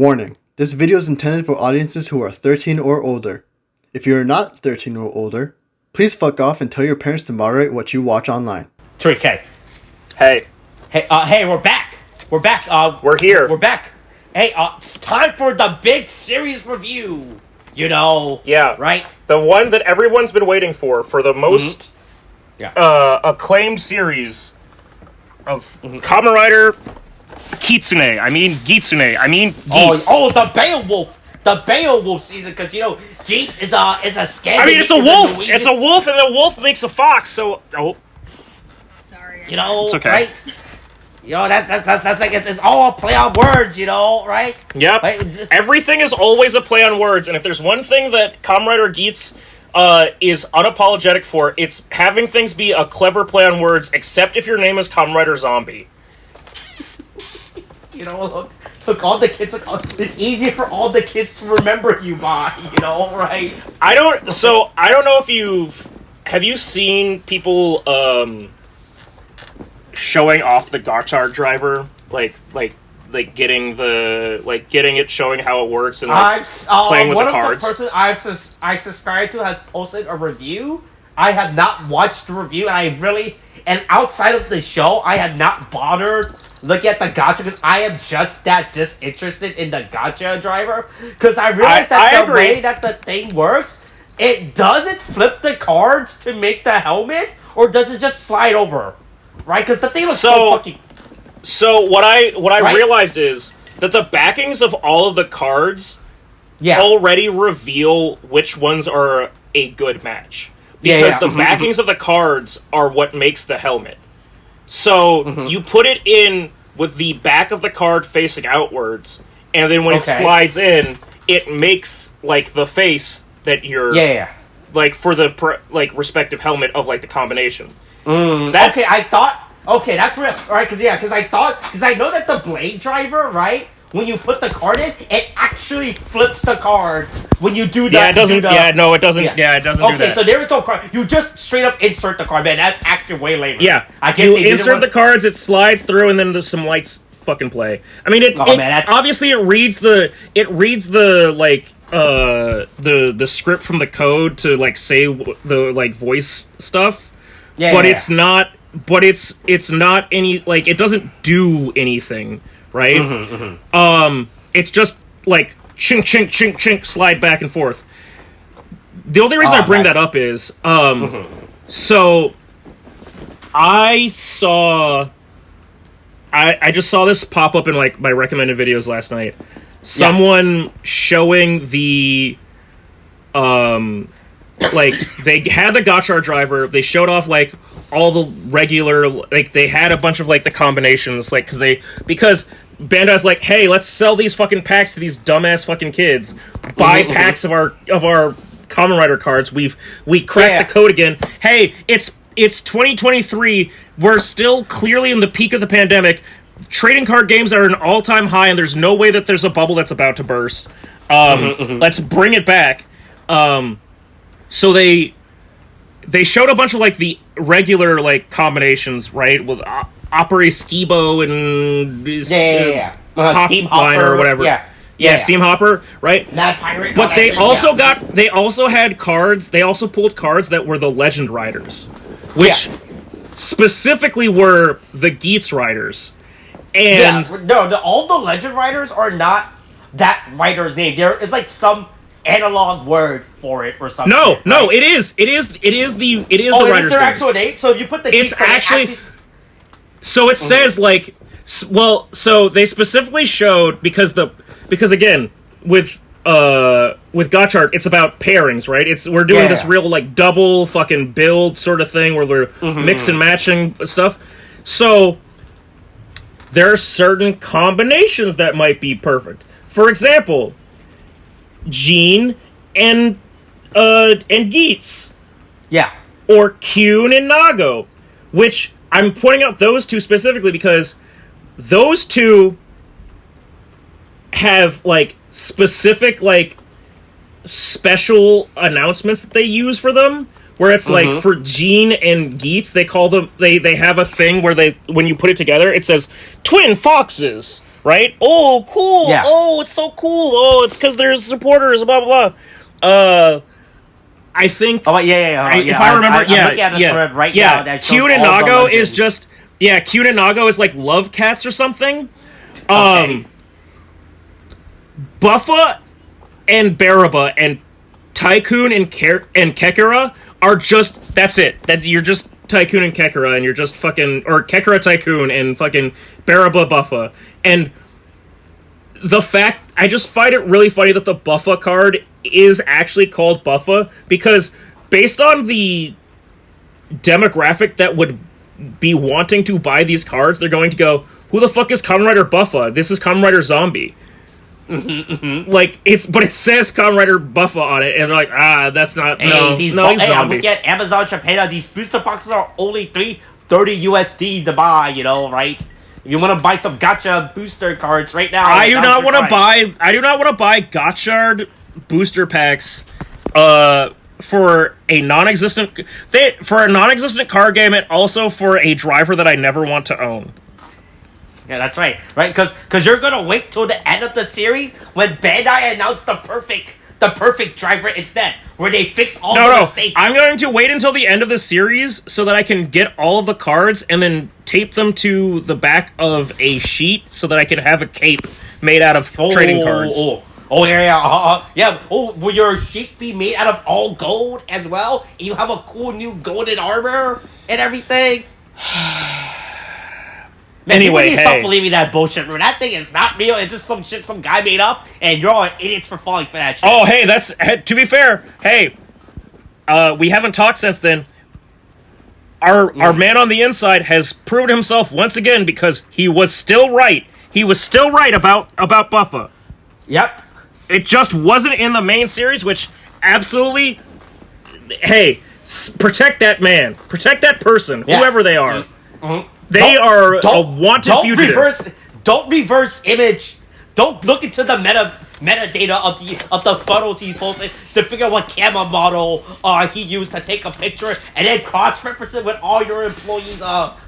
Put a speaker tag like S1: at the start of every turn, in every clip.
S1: Warning, this video is intended for audiences who are 13 or older. If you are not 13 or older, please fuck off and tell your parents to moderate what you watch online.
S2: Tariq, hey.
S3: Hey.
S2: Hey, we're back. We're back.
S3: We're here.
S2: We're back. Hey, it's time for the big series review. You know.
S3: Yeah.
S2: Right?
S3: The one that everyone's been waiting for the most acclaimed series of Kamen Rider Geatsune. I mean Geats.
S2: Oh, the Beowulf. The Beowulf season, because, you know, Geats is a scandal.
S3: I mean, it's a wolf. It's a wolf, and the wolf makes a fox, so... Oh.
S4: Sorry.
S2: You know,
S3: it's okay.
S2: Right? You know, that's like, it's all a play on words, you know, right?
S3: Yep.
S2: Right?
S3: Everything is always a play on words, and if there's one thing that Kamen Rider Geats is unapologetic for, it's having things be a clever play on words, except if your name is Kamen Rider Zombie.
S2: You know, look, all the kids, it's easier for all the kids to remember you by, you know, right?
S3: I don't know if have you seen people, showing off the Gotchard driver, like getting it, showing how it works, and playing with the cards.
S2: One of the person I subscribe to has posted a review. I have not watched the review, and outside of the show, I had not bothered looking at the gacha because I am just that disinterested in the gacha driver. Because I realized that the way that the thing works, it doesn't flip the cards to make the helmet, or does it just slide over? Right? Because the thing was so fucking...
S3: So what I realized is that the backings of all of the cards already reveal which ones are a good match. Because the backings of the cards are what makes the helmet. So you put it in with the back of the card facing outwards, and then when it slides in, it makes like the face that you're like for the respective helmet of like the combination.
S2: That's real. Alright, because I know that the blade driver, right? When you put the card in, it actually flips the card when you do that.
S3: Yeah, it doesn't. It doesn't. Yeah, it doesn't do that.
S2: Okay, so there is no card. You just straight up insert the card, man. That's actually way later.
S3: Yeah,
S2: I guess
S3: you insert the cards, it slides through, and then there's some lights fucking play. I mean, obviously it reads the the script from the code to like say the like voice stuff. But it's not. But it's not any like it doesn't do anything. Right? It's just like chink, chink, chink, chink, slide back and forth. The only reason I bring that up is, so I just saw this pop up in like my recommended videos last night. Someone showing the, like they had the Gotchard driver. They showed off like all the regular, like they had a bunch of like the combinations, like because Bandai's like, hey, let's sell these fucking packs to these dumbass fucking kids. Buy packs of our Kamen Rider cards. We cracked the code again. Hey, it's 2023. We're still clearly in the peak of the pandemic. Trading card games are an all-time high, and there's no way that there's a bubble that's about to burst. Let's bring it back. So they showed a bunch of like the regular like combinations, right? With Opera Skibo and
S2: Steam Hopper
S3: or whatever. Steam Hopper, right? But they also had cards. They also pulled cards that were the Legend Riders, which specifically were the Geats Riders. And
S2: all the Legend Riders are not that rider's name. There is like some analog word for it or something.
S3: No, it is the rider's name.
S2: Their actual name? So if you put the
S3: it's actually. So it says like, well, so they specifically showed because again with Gotchard it's about pairings, right? We're doing this real like double fucking build sort of thing where we're mix and matching stuff. So there are certain combinations that might be perfect. For example, Jean and Geats.
S2: Yeah.
S3: Or Kyun and Nago, which I'm pointing out those two specifically because those two have like specific like special announcements that they use for them, where it's like for Jean and Geats, they call them they have a thing where when you put it together, it says twin foxes. right? Oh, cool.
S2: Yeah.
S3: Oh, it's so cool. Oh, it's because there's supporters. Blah blah blah. I think.
S2: Oh, yeah.
S3: If I remember,
S2: I'm looking at the thread right now. That shows
S3: Kyun and
S2: all the
S3: Nago
S2: legends.
S3: is just. Yeah, Kyun and Nago is like love cats or something.
S2: Okay.
S3: Buffa and Baraba and Tycoon and Kekura are just. That's it. You're just Tycoon and Kekura, and you're just fucking. Or Kekura Tycoon and fucking Baraba Buffa. And the fact. I just find it really funny that the Buffa card is actually called Buffa, because based on the demographic that would be wanting to buy these cards, they're going to go, who the fuck is Kamen Rider Buffa? This is Kamen Rider Zombie. Like, but it says Kamen Rider Buffa on it, and they're like, that's not, he's
S2: Hey,
S3: Zombie.
S2: we get Amazon Japan. These booster boxes are only $330 USD to buy, right? If you want to buy some gacha booster cards right now,
S3: I do not want to buy gotchard booster packs, for a non-existent card game, and also for a driver that I never want to own.
S2: Yeah, that's right, because you're gonna wait till the end of the series when Bandai announced the perfect driver instead, where they fix all the mistakes.
S3: I'm going to wait until the end of the series so that I can get all of the cards and then tape them to the back of a sheet so that I can have a cape made out of trading cards.
S2: Yeah. Will your sheet be made out of all gold as well? And you have a cool new golden armor and everything? Man,
S3: anyway,
S2: stop believing that bullshit. That thing is not real. It's just some shit some guy made up, and you're all idiots for falling for that shit.
S3: Oh, hey, to be fair, hey, we haven't talked since then. Our man on the inside has proved himself once again, because he was still right. He was still right about Buffa.
S2: Yep.
S3: It just wasn't in the main series, which absolutely... Hey, protect that man. Protect that person, whoever they are.
S2: Mm-hmm.
S3: They are a wanted fugitive.
S2: Don't reverse image. Don't look into the metadata of the photos he posted to figure out what camera model he used to take a picture, and then cross-reference it with all your employees'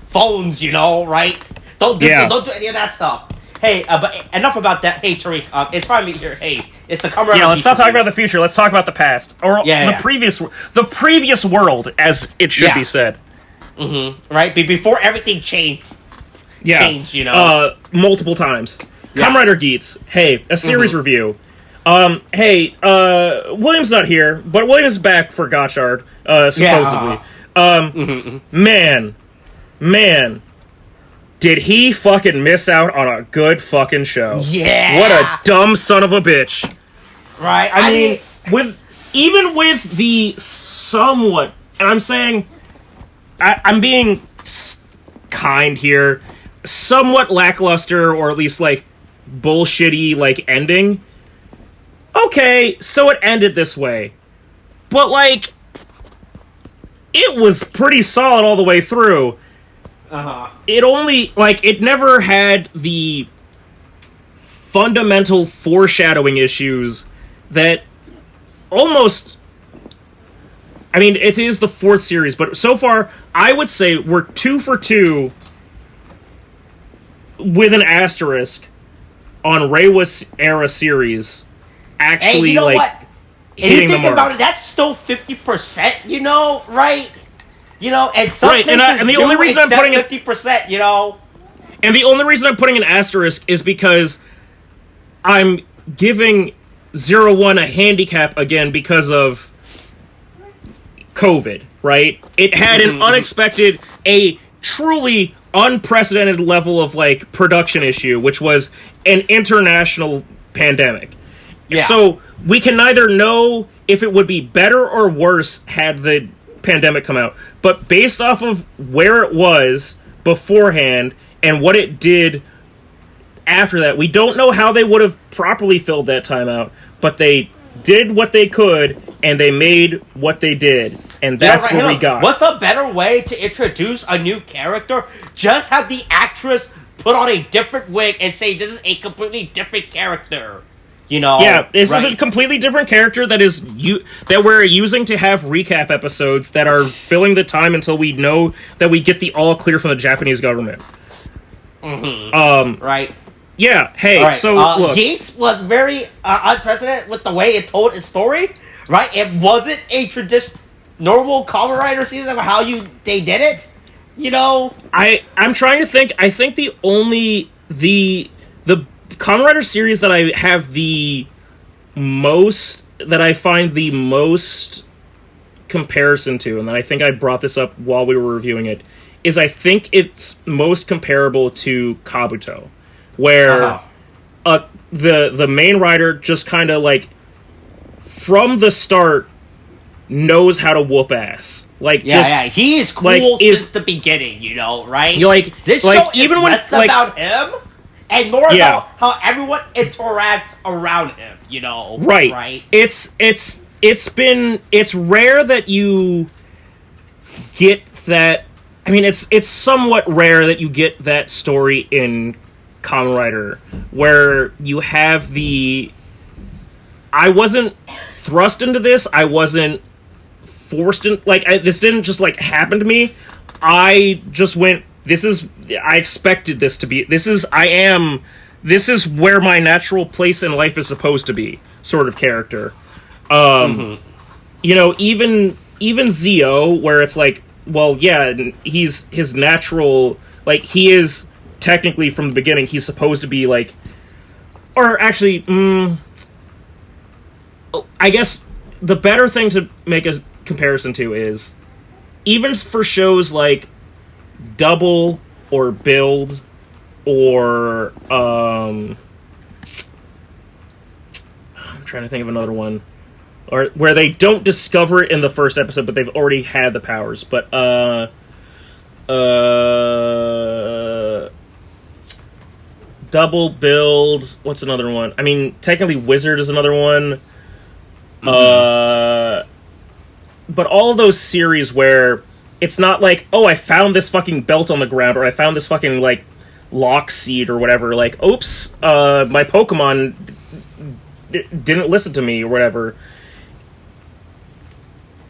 S2: phones, right? Don't do any of that stuff. Hey, but enough about that. Hey, Tariq, it's finally here. Hey, it's the Kamen Rider.
S3: Yeah, let's stop talking about the future. Let's talk about the past, or the previous world, as it should be said.
S2: Mm-hmm. Right, before everything changed. Changed,
S3: multiple times. Kamen Rider Geats. Hey, a series review. Hey, William's not here, but William's back for Gotchard, supposedly. Man, did he fucking miss out on a good fucking show.
S2: Yeah!
S3: What a dumb son of a bitch.
S2: Right,
S3: I mean, with the somewhat, and I'm saying, I'm being kind here, somewhat lackluster, or at least, bullshitty, ending. Okay, so it ended this way. But, it was pretty solid all the way through. It only, it never had the fundamental foreshadowing issues that almost... I mean, it is the fourth series, but so far, I would say we're 2 for 2 with an asterisk on Reiwa era series actually,
S2: hey, you know what?
S3: hitting the mark.
S2: If you think about it, that's still 50%, right? And some places
S3: and the only reason I'm putting
S2: 50%,
S3: And the only reason I'm putting an asterisk is because I'm giving 01 a handicap again because of COVID, right? It had an unexpected, a truly unprecedented level of, production issue, which was an international pandemic. Yeah. So, we can neither know if it would be better or worse had the pandemic come out. But based off of where it was beforehand and what it did after that, we don't know how they would have properly filled that time out. But they did what they could, and they made what they did. And that's what we got.
S2: What's a better way to introduce a new character? Just have the actress put on a different wig and say, this is a completely different character.
S3: Yeah, this is a completely different character that we're using to have recap episodes that are filling the time until we know that we get the all clear from the Japanese government.
S2: Right.
S3: Yeah. Hey.
S2: All right.
S3: So look.
S2: Geats was very unprecedented with the way it told its story. Right. It wasn't a traditional normal Kamen Rider season of how they did it. You know.
S3: I'm trying to think. I think the Kamen Rider series that I have the most that I find the most comparison to, and then I think I brought this up while we were reviewing it, is I think it's most comparable to Kabuto, where the main rider just kind of like from the start knows how to whoop ass. Like
S2: he is cool since the beginning, you know, right?
S3: Like
S2: this show
S3: like,
S2: is
S3: even
S2: less
S3: when,
S2: about him and more about how everyone interacts around him, you know. Right.
S3: It's rare that you get that. I mean, it's somewhat rare that you get that story in Kamen Rider where you have I wasn't thrust into this. I wasn't forced in. Like this didn't just like happen to me. I just went. I expected this to be. This is where my natural place in life is supposed to be. Sort of character. You know, even Zio, where it's like, well, yeah, he's his natural, like, he is technically from the beginning, he's supposed to be like, or actually, I guess the better thing to make a comparison to is, even for shows like Double or Build or, I'm trying to think of another one. Or where they don't discover it in the first episode, but they've already had the powers. But Double, Build, what's another one? I mean, technically Wizard is another one. But all of those series where it's not like, oh, I found this fucking belt on the ground, or I found this fucking like lock seed or whatever. Like, oops, my Pokemon didn't listen to me or whatever.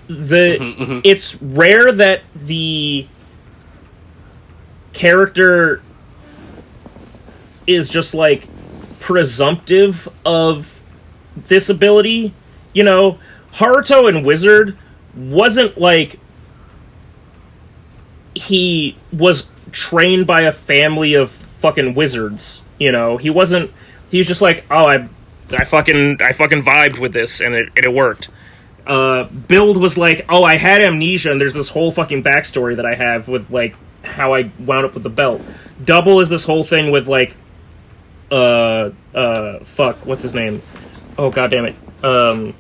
S3: It's rare that the character is just like presumptive of this ability. You know, Haruto in Wizard wasn't like he was trained by a family of fucking wizards. You know, he was just like, oh, I fucking vibed with this and it worked. Build was like, oh, I had amnesia and there's this whole fucking backstory that I have with like how I wound up with the belt. Double is this whole thing with like fuck, what's his name? Oh, god damn it. Oh,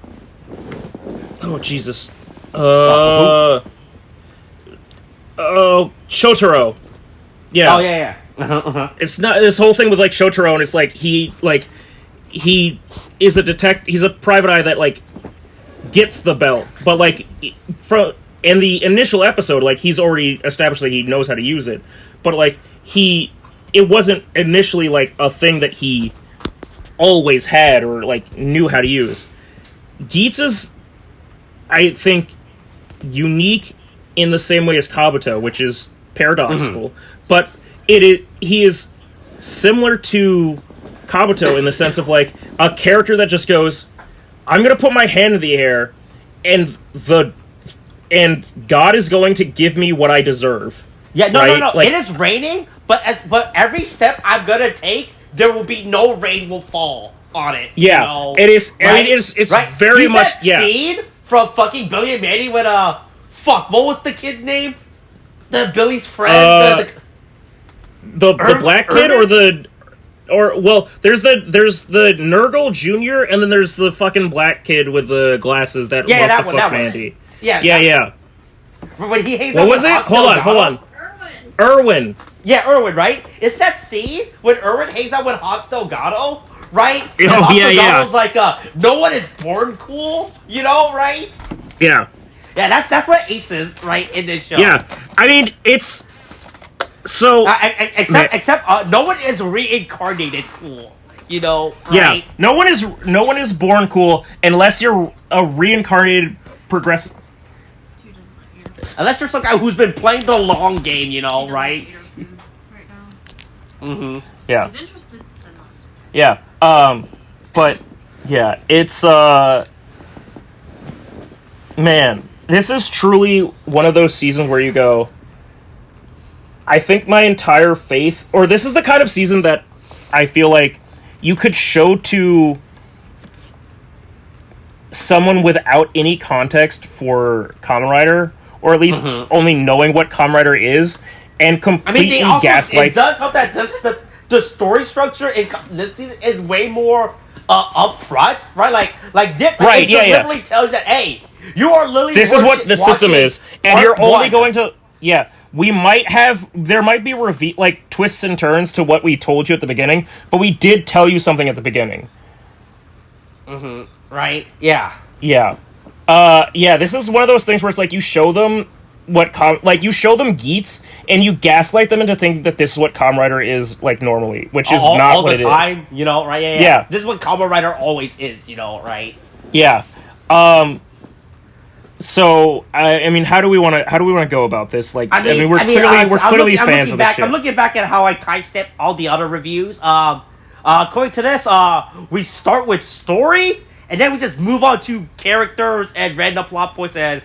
S3: Jesus. Oh, Shotaro. Yeah.
S2: Oh, yeah.
S3: It's not this whole thing with like Shotaro, and it's like he is he's a private eye that like gets the belt, but like from in the initial episode, like he's already established that he knows how to use it, but like it wasn't initially like a thing that he always had or like knew how to use. Geats is, I think, unique in the same way as Kabuto, which is paradoxical, but he is similar to Kabuto in the sense of like a character that just goes, I'm gonna put my hand in the air, and God is going to give me what I deserve.
S2: Yeah, no.
S3: Like,
S2: it is raining, but every step I'm gonna take, there will be no rain will fall on it.
S3: Yeah,
S2: you know,
S3: it is.
S2: Right?
S3: I mean, it's
S2: right?
S3: very much.
S2: That
S3: Yeah.
S2: scene from fucking Billy and Mandy when fuck, what was the kid's name? The Billy's friend.
S3: The black kid there's the Nurgle Junior, and then there's the fucking black kid with the glasses that wants to fuck Mandy. Yeah.
S2: When he hangs
S3: what
S2: out
S3: was
S2: with
S3: it? Hold on. Erwin.
S2: Yeah, Erwin, right? It's that scene when Erwin hangs out with Hoss Delgado, right?
S3: Oh,
S2: Hoss
S3: yeah.
S2: Delgado's like, no one is born cool, you know, right?
S3: Yeah.
S2: Yeah, that's what Ace is, right, in this show.
S3: Yeah. I mean, it's... So...
S2: except no one is reincarnated cool, you know, right?
S3: Yeah. No one is born cool unless you're a reincarnated progressive...
S2: Unless you're some guy who's been playing the long game, you know, right?
S4: Right now.
S2: Mm-hmm.
S3: Yeah.
S4: He's interested in
S3: Yeah. But yeah, it's man, this is truly one of those seasons where you go, I think my entire faith, or this is the kind of season that I feel like you could show to someone without any context for Kamen Rider, or at least only knowing what Kamen Rider is, and completely gaslight.
S2: It does help that the story structure in this season is way more upfront, right? It deliberately tells you, hey, you are literally
S3: this is what the system is, and you're only going to there might be like twists and turns to what we told you at the beginning, but we did tell you something at the beginning.
S2: Right? Yeah.
S3: Yeah. This is one of those things where it's like you show them you show them Geats, and you gaslight them into thinking that this is what Kamen Rider is like normally, which is not what it is. All the time,
S2: you know, right? Yeah. This is what Kamen Rider always is, you know, right?
S3: Yeah. So I mean, how do we want to go about this? Like, we're clearly fans of this shit.
S2: I'm looking back at how I type-stepped all the other reviews. According to this, we start with story, and then we just move on to characters and random plot points, and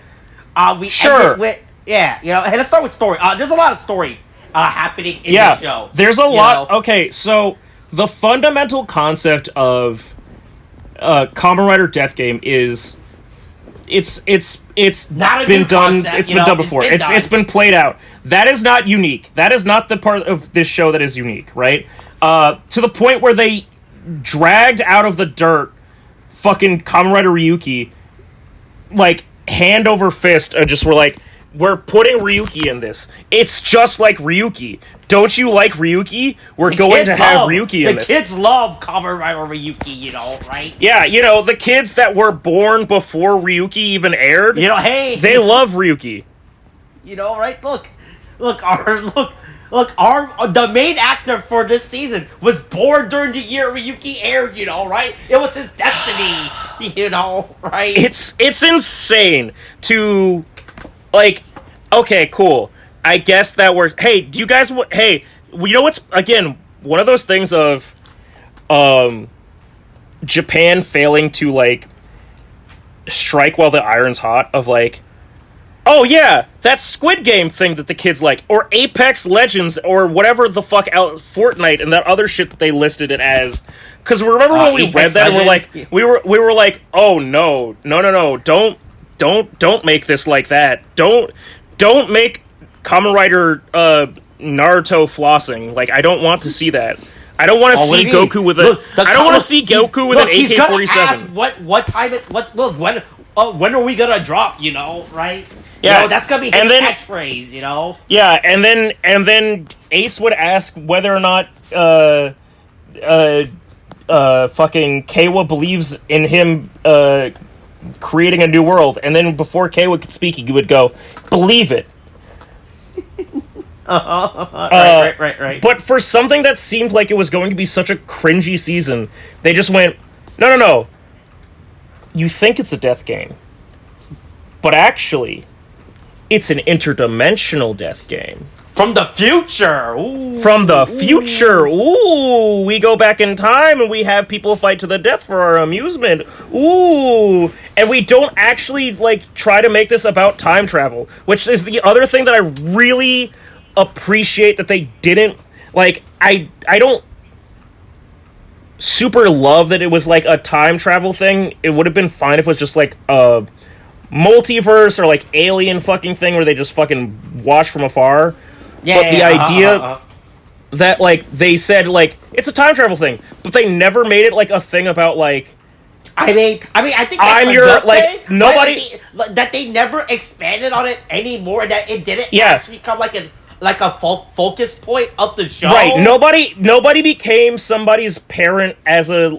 S2: we end it with and let's start with story. There's a lot of story happening in the show.
S3: There's a lot. Okay, so the fundamental concept of Kamen Rider Death Game is it's
S2: not
S3: been done. It's been done before. It's been played out. That is not unique. That is not the part of this show that is unique, right? To the point where they dragged out of the dirt fucking Kamen Rider Ryuki, like hand over fist, and just were like, we're putting Ryuki in this. It's just like Ryuki. Don't you like Ryuki? We're going to have Ryuki in this.
S2: The kids love Kamen Rider Ryuki, you know, right?
S3: Yeah, you know, the kids that were born before Ryuki even aired,
S2: you know, hey,
S3: they love Ryuki.
S2: You know, right? Look, the main actor for this season was born during the year Ryuki aired, you know, right? It was his destiny, you know, right?
S3: It's insane to, like, okay, cool. I guess that we're... Hey, do you guys... Hey, you know what's... Again, one of those things of Japan failing to, like, strike while the iron's hot, of, like, oh, yeah, that Squid Game thing that the kids like, or Apex Legends, or whatever the fuck out, Fortnite, and that other shit that they listed it as. Because remember when we read that, and we're like, we were like, oh, no, don't make this like that. Don't make Kamen Rider Naruto flossing. Like, I don't want to see that. I don't want to see Goku with a. I don't want to see Goku with an AK-47.
S2: What time? When are we gonna drop? You know, right?
S3: Yeah,
S2: you know, that's gonna be his catchphrase. You know.
S3: Yeah, and then Ace would ask whether or not fucking Keiwa believes in him creating a new world, and then before Keiwa could speak, he would go, "Believe it."
S2: Right.
S3: But for something that seemed like it was going to be such a cringy season, they just went, no. You think it's a death game, but actually, it's an interdimensional death game.
S2: From the future! Ooh.
S3: From the future! Ooh! We go back in time and we have people fight to the death for our amusement. Ooh! And we don't actually, like, try to make this about time travel, which is the other thing that I really appreciate that they didn't, like, I don't super love that it was like a time travel thing. It would have been fine if it was just like a multiverse or like alien fucking thing where they just fucking watch from afar. Idea that, like, they said, like, it's a time travel thing, but they never made it like a thing about, like,
S2: I think that's
S3: I'm your, like,
S2: thing,
S3: nobody
S2: that they never expanded on it anymore, that it didn't actually become like a focus point of the show.
S3: Right. Nobody became somebody's parent as a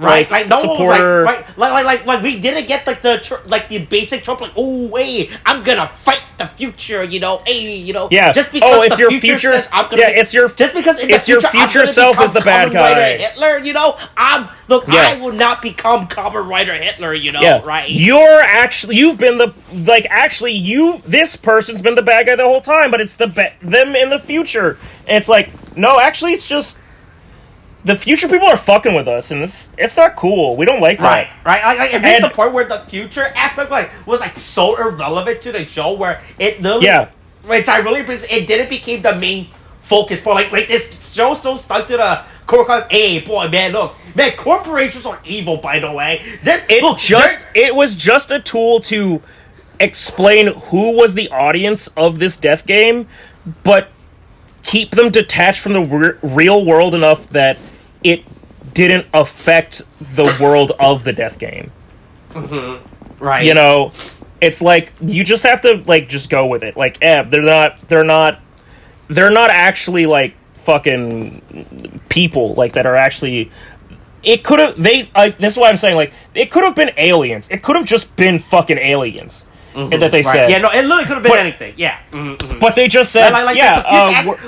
S3: supporter.
S2: Like we didn't get the basic trope, like, oh wait, I'm gonna fight the future, you know, just because
S3: it's your future
S2: says I'm gonna
S3: it's your
S2: just because in
S3: it's
S2: the future,
S3: your future self is the bad guy.
S2: Hitler, you know, I will not become Kamen Rider Hitler, you know, right? This person's been the bad guy the whole time, but it's them in the future. And it's like, no, actually, it's just
S3: the future people are fucking with us, and it's not cool. We don't like that.
S2: Right. Like it makes the point where the future aspect was so irrelevant to the show, where it literally, which I really brings, it didn't become the main focus point. Like this show so stuck to the core. Hey, boy, man, look, man, corporations are evil. By the way,
S3: it was just a tool to explain who was the audience of this death game, but keep them detached from the real world enough that it didn't affect the world of the death game.
S2: Mm-hmm. Right.
S3: You know, it's like you just have to like just go with it. Like, they're not actually like fucking people like that are actually. It could have this is what I'm saying. Like, it could have been aliens. It could have just been fucking aliens. Mm-hmm. That they said.
S2: Yeah, no, it literally could have been anything. Yeah. Mm-hmm.
S3: But they just said,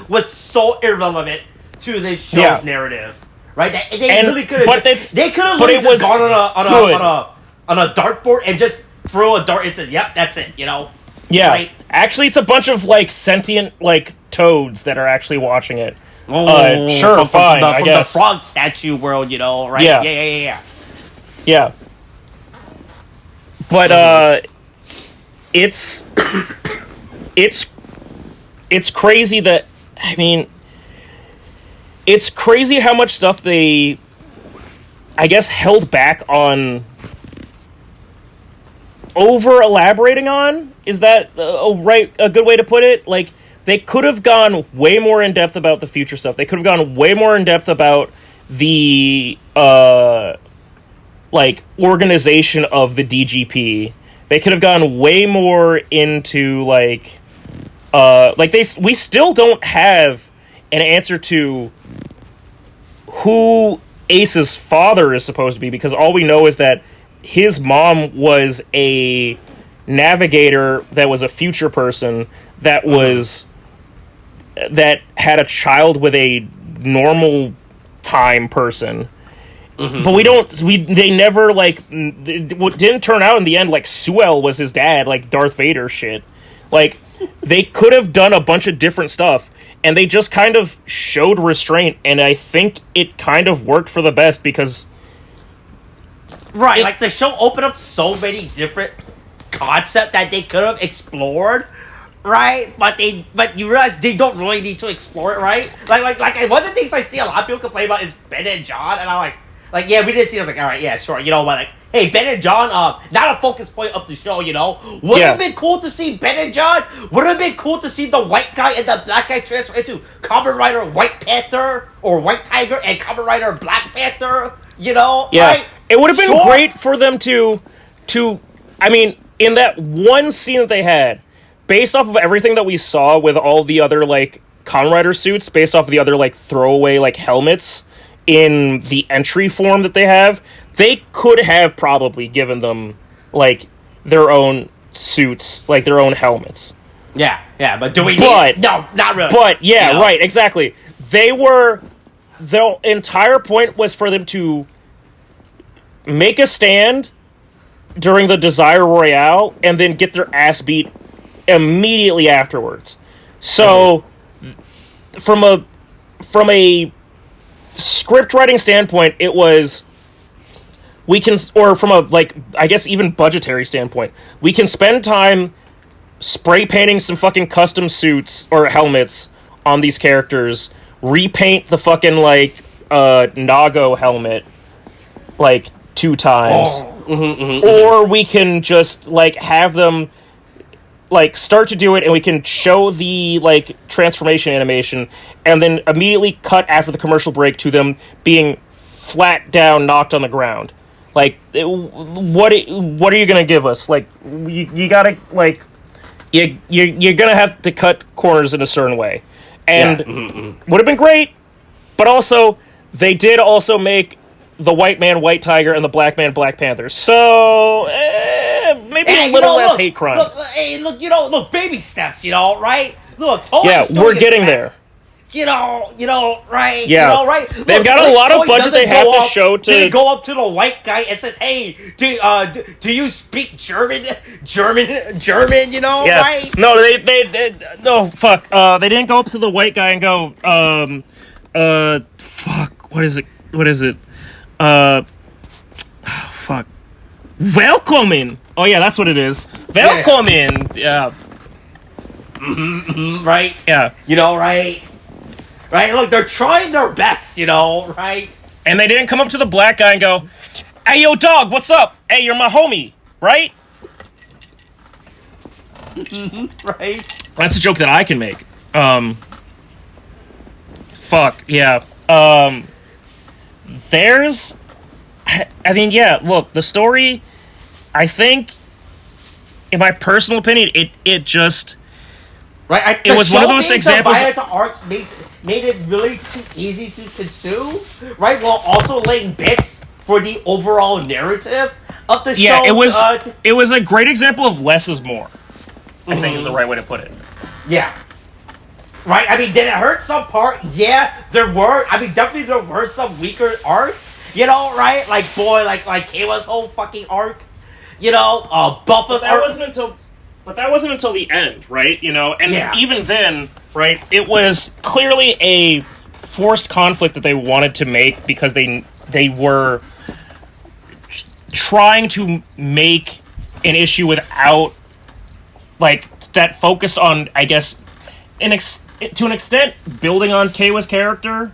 S2: was so irrelevant to this show's narrative, right? They really could have. They could have just gone on a dartboard and just throw a dart and said, "Yep, that's it." You know.
S3: Yeah. Right? Actually, it's a bunch of like sentient like toads that are actually watching it.
S2: Oh,
S3: sure, fine.
S2: I
S3: guess
S2: the frog statue world, you know, right?
S3: Yeah. Yeah. But it's crazy that, I mean, it's crazy how much stuff they, I guess, held back on over elaborating on. Is that a good way to put it? Like, they could have gone way more in depth about the future stuff. They could have gone way more in depth about the like organization of the DGP. They could have gone way more into like we still don't have an answer to who Ace's father is supposed to be, because all we know is that his mom was a navigator that was a future person that was that had a child with a normal time person. Mm-hmm. But they never, like, what didn't turn out in the end, like, Suel was his dad, like, Darth Vader shit. Like, they could have done a bunch of different stuff, and they just kind of showed restraint, and I think it kind of worked for the best, because...
S2: Right, like, the show opened up so many different concepts that they could have explored, right? But you realize they don't really need to explore it, right? Like one of the things I see a lot of people complain about is Ben and John, and I'm like, yeah, we didn't see it. I was like, all right, yeah, sure. You know what? Like, hey, Ben and John, not a focus point of the show, you know? Would it have been cool to see Ben and John? Would it have been cool to see the white guy and the black guy transfer into Kamen Rider White Panther or White Tiger and Kamen Rider Black Panther? You know?
S3: Yeah.
S2: Right?
S3: It would have been great for them to, I mean, in that one scene that they had, based off of everything that we saw with all the other, like, Kamen Rider suits, based off of the other, like, throwaway, like, helmets in the entry form that they have, they could have probably given them, like, their own suits, like, their own helmets.
S2: Yeah, but do we need it? No, not really.
S3: But, yeah, you know? Right, exactly. The entire point was for them to make a stand during the Desire Royale and then get their ass beat immediately afterwards. So, from a script writing standpoint, it was, or from a, like, I guess even budgetary standpoint, we can spend time spray painting some fucking custom suits or helmets on these characters, repaint the fucking, like, Nago helmet, like, 2 times. Or we can just, like, have them, like, start to do it, and we can show the, like, transformation animation, and then immediately cut after the commercial break to them being flat down, knocked on the ground. Like, what are you gonna give us? Like, you gotta, like, you're gonna have to cut corners in a certain way. And would have been great, but also, they did also make the white man White Tiger and the black man Black Panther. So, maybe a little less hate crime.
S2: Look, baby steps, you know, right? Look,
S3: we're getting there.
S2: You know, right?
S3: Yeah.
S2: You know, right?
S3: They've got a lot of budget they have to show to...
S2: They go up to the white guy and says, hey, do you speak German, you know, right?
S3: No, no, fuck. They didn't go up to the white guy and go, fuck. what is it? What is it? Fuck. Welcoming. Oh yeah, that's what it is. Welcoming. Yeah.
S2: Right.
S3: Yeah.
S2: You know, right. Right. Look, they're trying their best. You know, right.
S3: And they didn't come up to the black guy and go, "Hey, yo, dog, what's up? Hey, you're my homie, right?"
S2: Right.
S3: That's a joke that I can make. Fuck yeah. There's, I mean, yeah. Look, the story. I think, in my personal opinion, it just.
S2: Right.
S3: It was one of those examples.
S2: The arc made it really too easy to consume. Right. While also laying bits for the overall narrative of the show.
S3: Yeah, it was a great example of less is more. I think is the right way to put it.
S2: Yeah. Right? I mean, did it hurt some part? Yeah, there were. I mean, definitely there were some weaker arc. You know, right? Like, boy, like Keiwa's whole fucking arc. You know, Buffa's arc.
S3: But that wasn't until the end, right? You know, and
S2: Yeah.
S3: even then, right, it was clearly a forced conflict that they wanted to make because they were trying to make an issue without, like, that focused on, I guess, to an extent, building on Keiwa's character,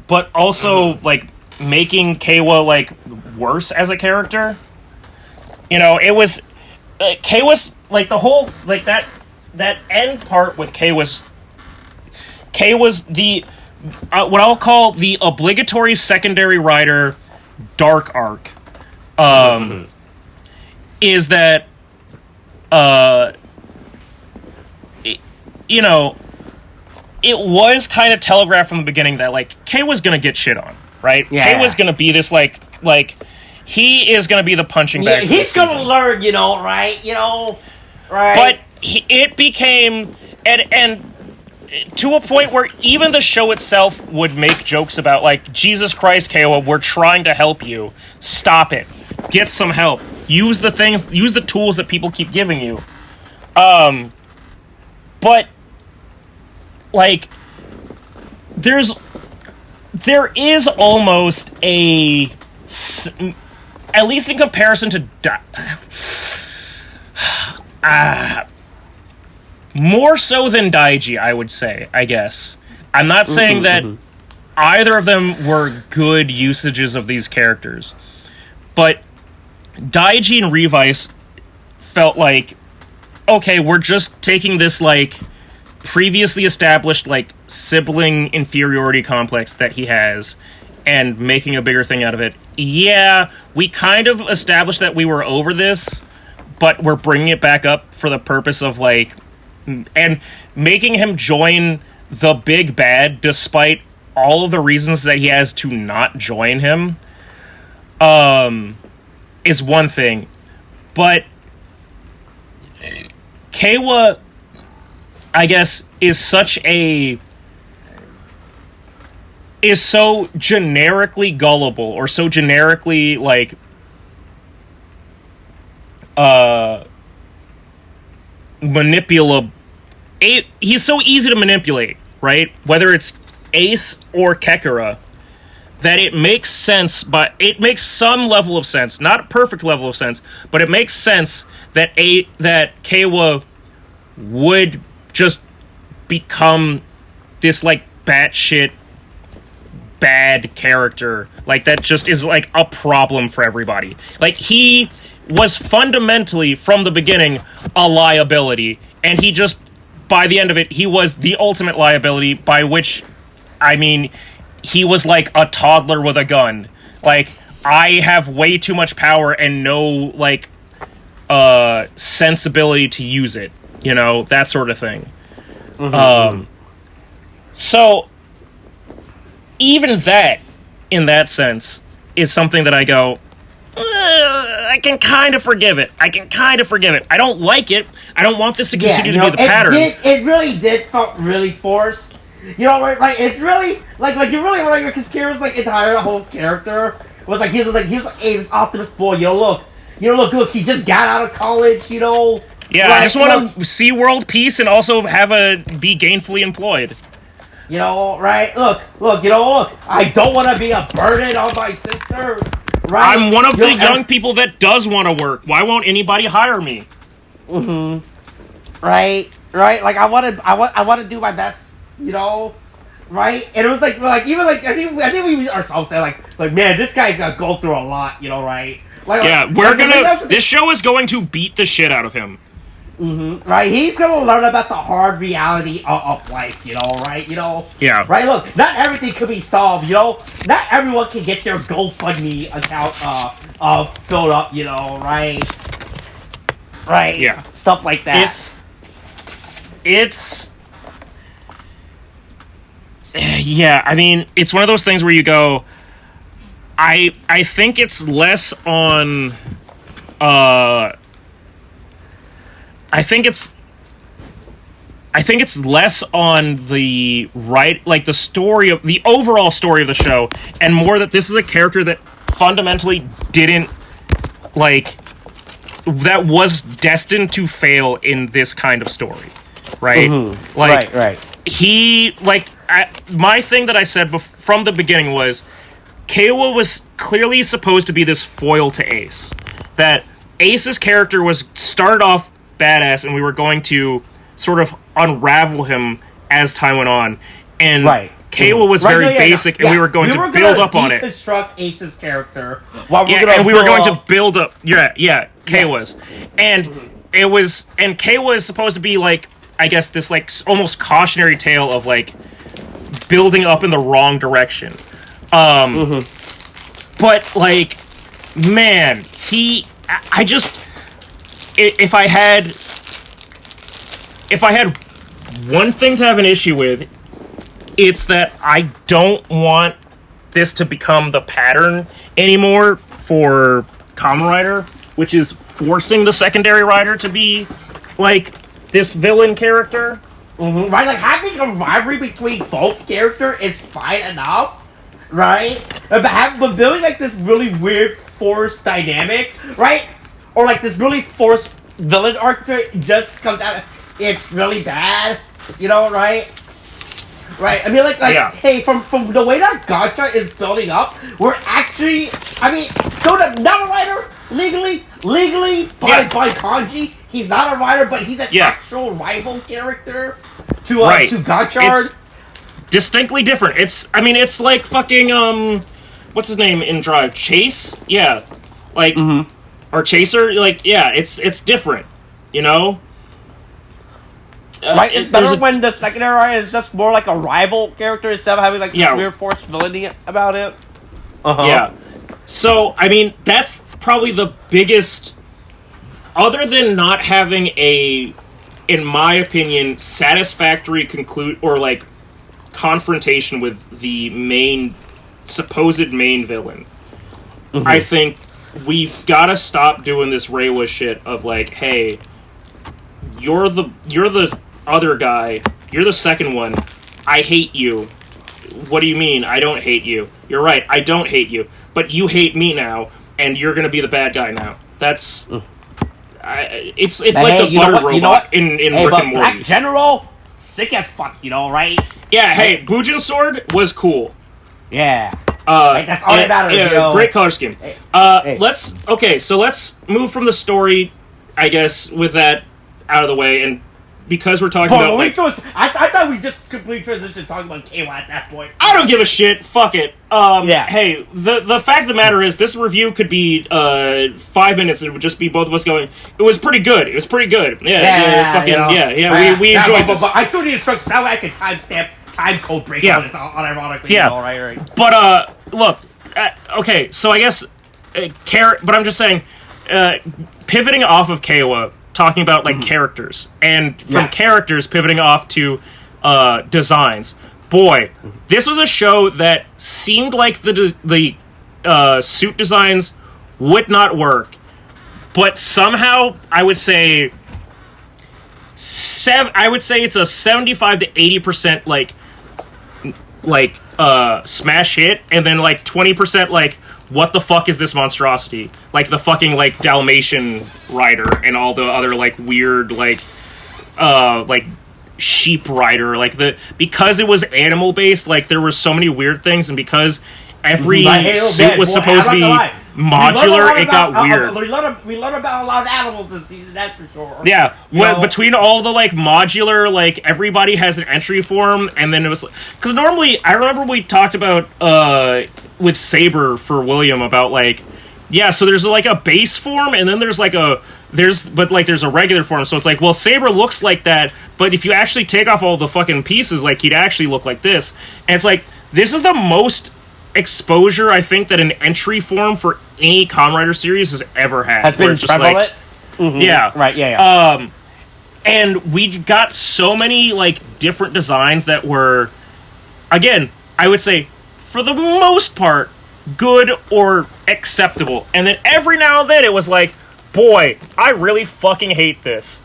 S3: but also, like, making Keiwa, like, worse as a character. You know, it was... Keiwa's, like, the whole... Like, that end part with Keiwa's the... what I'll call the obligatory secondary rider dark arc. Is that... you know, it was kind of telegraphed from the beginning that, like, Kei was gonna get shit on, right?
S2: Yeah.
S3: Kei was gonna be this, like, he is gonna be the punching bag.
S2: Yeah, he's gonna learn, you know, right? You know, right?
S3: But it became, and to a point where even the show itself would make jokes about, like, Jesus Christ, Keiwa, we're trying to help you. Stop it. Get some help. Use the tools that people keep giving you. But, like, there is almost a, at least in comparison to, more so than Daichi, I would say, I guess. I'm not saying that either of them were good usages of these characters, but Daichi and Revice felt like, okay, we're just taking this, like, previously established, like, sibling inferiority complex that he has and making a bigger thing out of it. Yeah, we kind of established that we were over this, but we're bringing it back up for the purpose of, like, and making him join the big bad despite all of the reasons that he has to not join him is one thing. But Keiwa, I guess, is so generically gullible, or so generically, like, manipulable. He's so easy to manipulate, right? Whether it's Ace or Kekura, that it makes sense, but it makes some level of sense, not a perfect level of sense, but it makes sense that Keiwa would just become this, like, batshit bad character, like, that just is, like, a problem for everybody. Like, he was fundamentally, from the beginning, a liability, and he just, by the end of it, he was the ultimate liability, by which, I mean, he was like a toddler with a gun. Like, I have way too much power and no, like, sensibility to use it, you know, that sort of thing. So, even that, in that sense, is something that I go, I can kind of forgive it. I don't like it. I don't want this to continue to be the pattern.
S2: It really did felt really forced. You know, like, it's really, like, you really like, because Kira's, like, entire whole character was, like, he was like, hey, this optimist boy, look, he just got out of college, you know.
S3: Yeah, like, I just want to see world peace and also be gainfully employed.
S2: You know, right? Look, I don't want to be a burden on my sister, right?
S3: I'm one of the young people that does want to work. Why won't anybody hire me?
S2: Right. Like I want to do my best, you know, right? And it was like even like I think we ourselves said like man, this guy's gonna go through a lot, you know, right?
S3: This show is going to beat the shit out of him.
S2: Right, he's gonna learn about the hard reality of life, you know, right? You know,
S3: yeah.
S2: Right, look, not everything could be solved, you know. Not everyone can get their GoFundMe account filled up, you know, right? Right,
S3: yeah,
S2: stuff like that.
S3: Yeah. I mean, it's one of those things where you go. I think it's less on. I think it's less on the like the story of the overall story of the show, and more that this is a character that fundamentally didn't that was destined to fail in this kind of story, right?
S2: Right.
S3: He my thing that I said from the beginning was Keiwa was clearly supposed to be this foil to Ace. That Ace's character was started off badass, and we were going to sort of unravel him as time went on. And Keiwa was very basic, and we were going to build up on it.
S2: Deconstruct Ace's character.
S3: And we were going to build up. Keiwa's, and and Keiwa is supposed to be like, I guess, this like almost cautionary tale of like building up in the wrong direction. But like, man, I just. If I had one thing to have an issue with, it's that I don't want this to become the pattern anymore for Kamen Rider, which is forcing the secondary rider to be like this villain character.
S2: Right, like having a rivalry between both characters is fine enough, right? But building like this really weird forced dynamic, right? Or like this really forced villain arc just comes out. It's really bad, you know, right? Right. I mean, hey, from the way that Gacha is building up, we're actually, I mean, so the not a writer legally by kanji, he's not a writer, but he's an actual rival character to Gacha.
S3: It's distinctly different. It's like fucking what's his name in Drive? Chase? Yeah, like. Or Chaser, like, yeah, it's different, you know?
S2: Right, it's better when the secondary rider is just more like a rival character instead of having, like, this weird forced villainy about it.
S3: Yeah. So, I mean, that's probably the biggest... Other than not having a, in my opinion, satisfactory confrontation with the supposed main villain, I think... We've got to stop doing this Reiwa shit of like, hey, you're the other guy, you're the second one, I hate you. What do you mean? I don't hate you. You're right, I don't hate you, but you hate me now, and you're gonna be the bad guy now. That's it's like the butter robot in Rick and Morty.
S2: Black General, sick as fuck, you know, right?
S3: Yeah. Hey, Bujin Sword was cool.
S2: Yeah. That's all that matters, you know.
S3: Great color scheme. Let's move from the story, I guess, with that out of the way, and because we're talking about
S2: I thought we just completely transitioned talking about Keiwa at that point.
S3: I don't give a shit. Fuck it. Hey, the fact of the matter is, this review could be 5 minutes, and it would just be both of us going, it was pretty good. It was pretty good. We enjoyed this.
S2: But I still need to start sound like a timestamp. Time code break on this, unironically.
S3: Yeah.
S2: You know, right.
S3: But, look, okay, so I guess, but I'm just saying, pivoting off of Keiwa, talking about, like, characters, and from characters pivoting off to, designs. Boy, this was a show that seemed like the suit designs would not work, but somehow, I would say it's a 75 to 80%, smash hit, and then, 20%, what the fuck is this monstrosity? Like, the fucking, Dalmatian rider and all the other, weird, sheep rider, like because it was animal based, like there were so many weird things, and because every suit was supposed to be modular, it got weird.
S2: We learned about a lot of animals this season, that's for sure.
S3: Yeah, between all the like modular, like everybody has an entry form, and then it was because normally I remember we talked about with Saber for William about like so there's like a base form, and then there's a regular form, so it's like, well, Saber looks like that, but if you actually take off all the fucking pieces, like he'd actually look like this, and it's like this is the most exposure I think that an entry form for any Kamen Rider series has ever had.
S2: Has been prevalent.
S3: Yeah.
S2: Right. Yeah.
S3: And we got so many like different designs that were, again, I would say for the most part good or acceptable, and then every now and then it was like, boy, I really fucking hate this.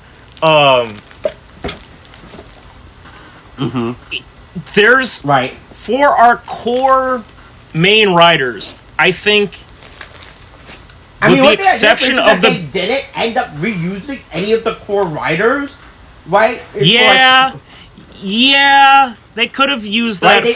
S3: There's for our core main riders, I think, with the exception of
S2: they didn't end up reusing any of the core riders, right?
S3: They could have used that
S2: they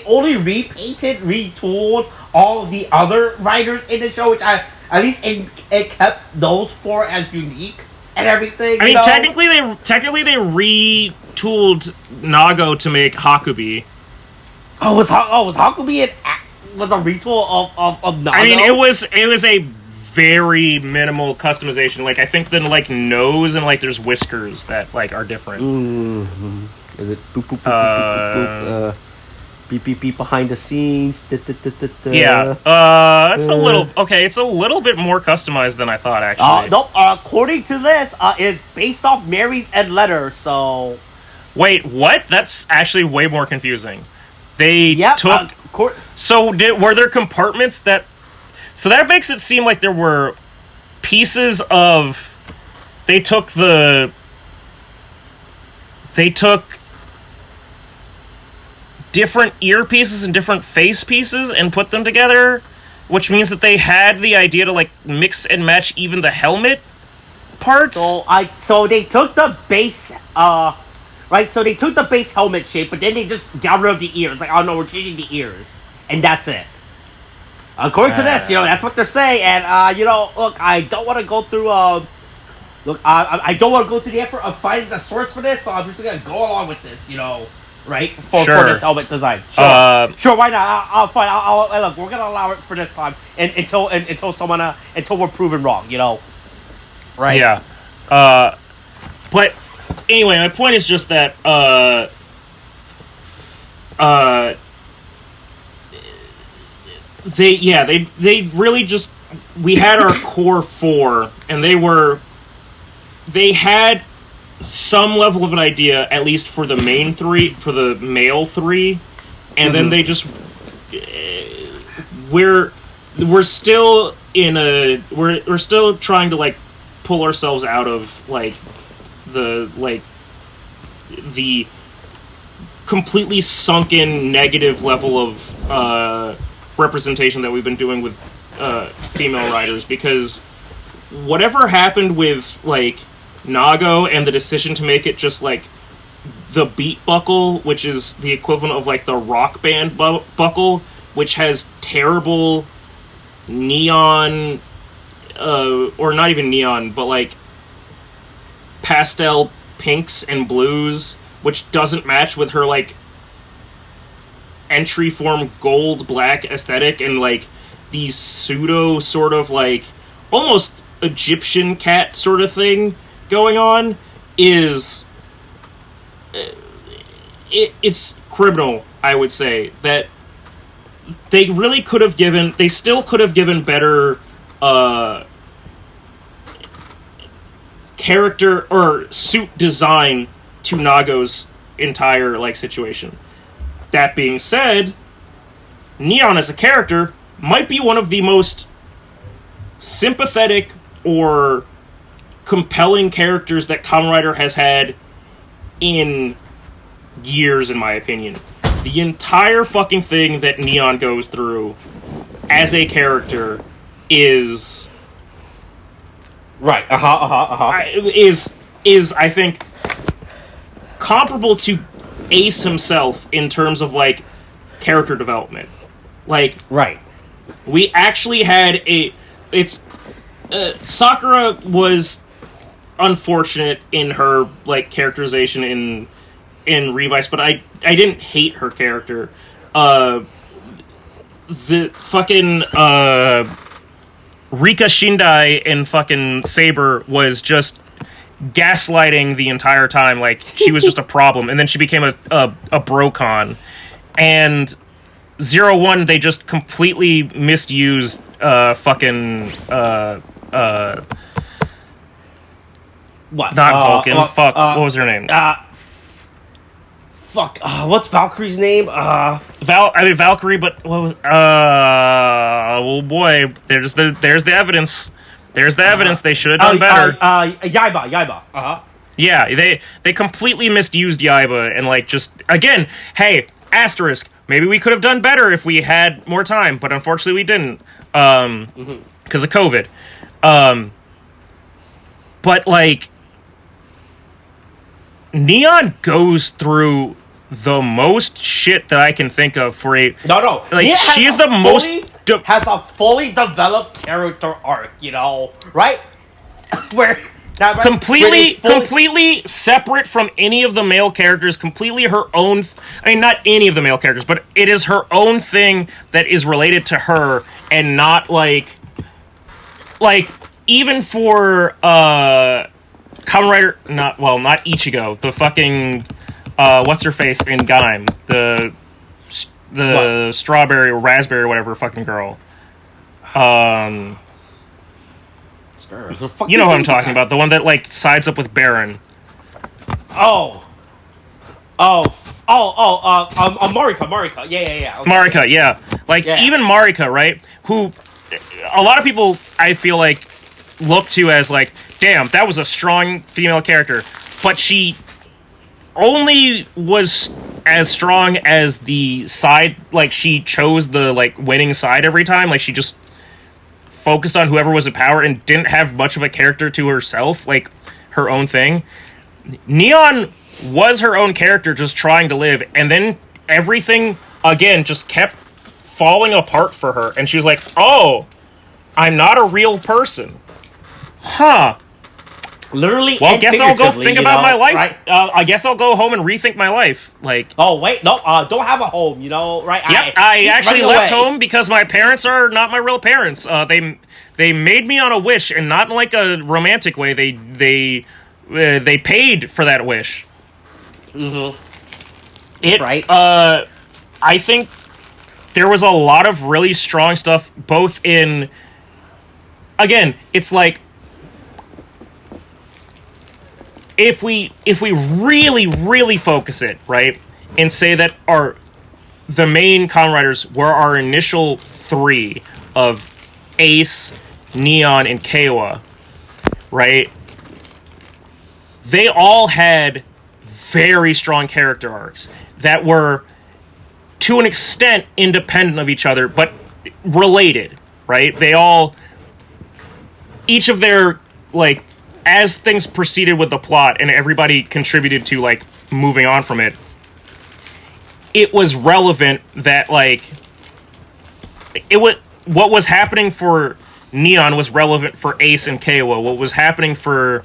S2: only repainted, retooled all the other riders in the show, which at least it kept those four as unique and everything.
S3: I mean, technically they retooled Nago to make Hakubi.
S2: Was Hakubi was a retool of Nago?
S3: I mean, it was a very minimal customization. Like I think the like nose and like there's whiskers that like are different.
S2: Mm-hmm. Is it boop boop boop boop boop boop? Beep beep beep behind the scenes.
S3: Yeah. It's a little okay. It's a little bit more customized than I thought, actually.
S2: Nope. According to this, is based off Mary's Ed letter. So.
S3: Wait, what? That's actually way more confusing. They took. Were there compartments that? So that makes it seem like there were pieces of. They took different earpieces and different face pieces and put them together, which means that they had the idea to like mix and match even the helmet parts.
S2: So they took the base right, so they took the base helmet shape, but then they just got rid of the ears. Like, oh no, we're changing the ears. And that's it. According to this, that's what they're saying, and look, I don't want to go through I don't want to go through the effort of finding the source for this, so I'm just gonna go along with this, right? For this helmet design. Sure, why not? I'll fine. I'll look. We're gonna allow it for this time, until we're proven wrong. Right?
S3: Yeah. But anyway, my point is just that they really just, we had our core four, and they had some level of an idea, at least for the main three, for the male three, and then they just we're still we're still trying to like pull ourselves out of like the completely sunken negative level of representation that we've been doing with female writers, because whatever happened with like Nago and the decision to make it just like the beat buckle, which is the equivalent of like the rock band buckle, which has terrible neon or not even neon, but like pastel pinks and blues, which doesn't match with her like entry form gold black aesthetic, and like these pseudo sort of like almost Egyptian cat sort of thing going on is it's criminal, I would say, that they really could have given, they still could have given better character or suit design to Nago's entire like situation. That being said, Neon as a character might be one of the most sympathetic or compelling characters that Kamen Rider has had in years, in my opinion. The entire fucking thing that Neon goes through as a character is
S2: right.
S3: Is I think comparable to Ace himself in terms of, like, character development. Like,
S2: Right.
S3: we actually had Sakura was unfortunate in her, like, characterization in Revice, but I didn't hate her character. The fucking Rika Shindai in fucking Saber was just gaslighting the entire time, like she was just a problem, and then she became a brocon. And 01, they just completely misused fucking
S2: What?
S3: not Vulcan. What was her name?
S2: What's Valkyrie's name?
S3: Valkyrie, but what was oh boy, there's the evidence. There's the evidence. They should have done better.
S2: Yaiba.
S3: Yeah, they completely misused Yaiba, and, like, just, again, hey, asterisk, maybe we could have done better if we had more time, but unfortunately we didn't, because of COVID. But, like, Neon goes through the most shit that I can think of for a...
S2: No.
S3: Like, she is the most...
S2: has a fully developed character arc, you know, right? Where...
S3: Completely separate from any of the male characters, completely her own... I mean, not any of the male characters, but it is her own thing that is related to her, and not, like, even for, Kamen Rider... not Ichigo, the fucking, what's-her-face in Gaim, the strawberry or raspberry or whatever fucking girl. You know who I'm talking about. The one that, like, sides up with Baron.
S2: Marika. Yeah. Okay.
S3: Marika, yeah. Like, even Marika, right? Who a lot of people, I feel like, look to as, like, damn, that was a strong female character. But she only was as strong as the side, like, she chose the, like, winning side every time. Like, she just focused on whoever was in power and didn't have much of a character to herself, like, her own thing. Neon was her own character just trying to live, and then everything, again, just kept falling apart for her, and she was like, oh, I'm not a real person. Huh.
S2: Literally.
S3: Well, I guess I'll go think about my life.
S2: Right?
S3: I guess I'll go home and rethink my life. Like,
S2: oh wait, no, don't have a home, you know, right?
S3: Yep, I actually left home because my parents are not my real parents. They made me on a wish, and not in, like, a romantic way. They paid for that wish.
S2: Mm-hmm.
S3: Right. I think there was a lot of really strong stuff, both in. Again, it's like, if we really, really focus it, right, and say that the main Kamen Riders were our initial three of Ace, Neon, and Keiwa, right? They all had very strong character arcs that were, to an extent, independent of each other, but related, right? They all, each of their, like, as things proceeded with the plot and everybody contributed to, like, moving on from it, it was relevant that, like, what was happening for Neon was relevant for Ace and Keiwa. What was happening for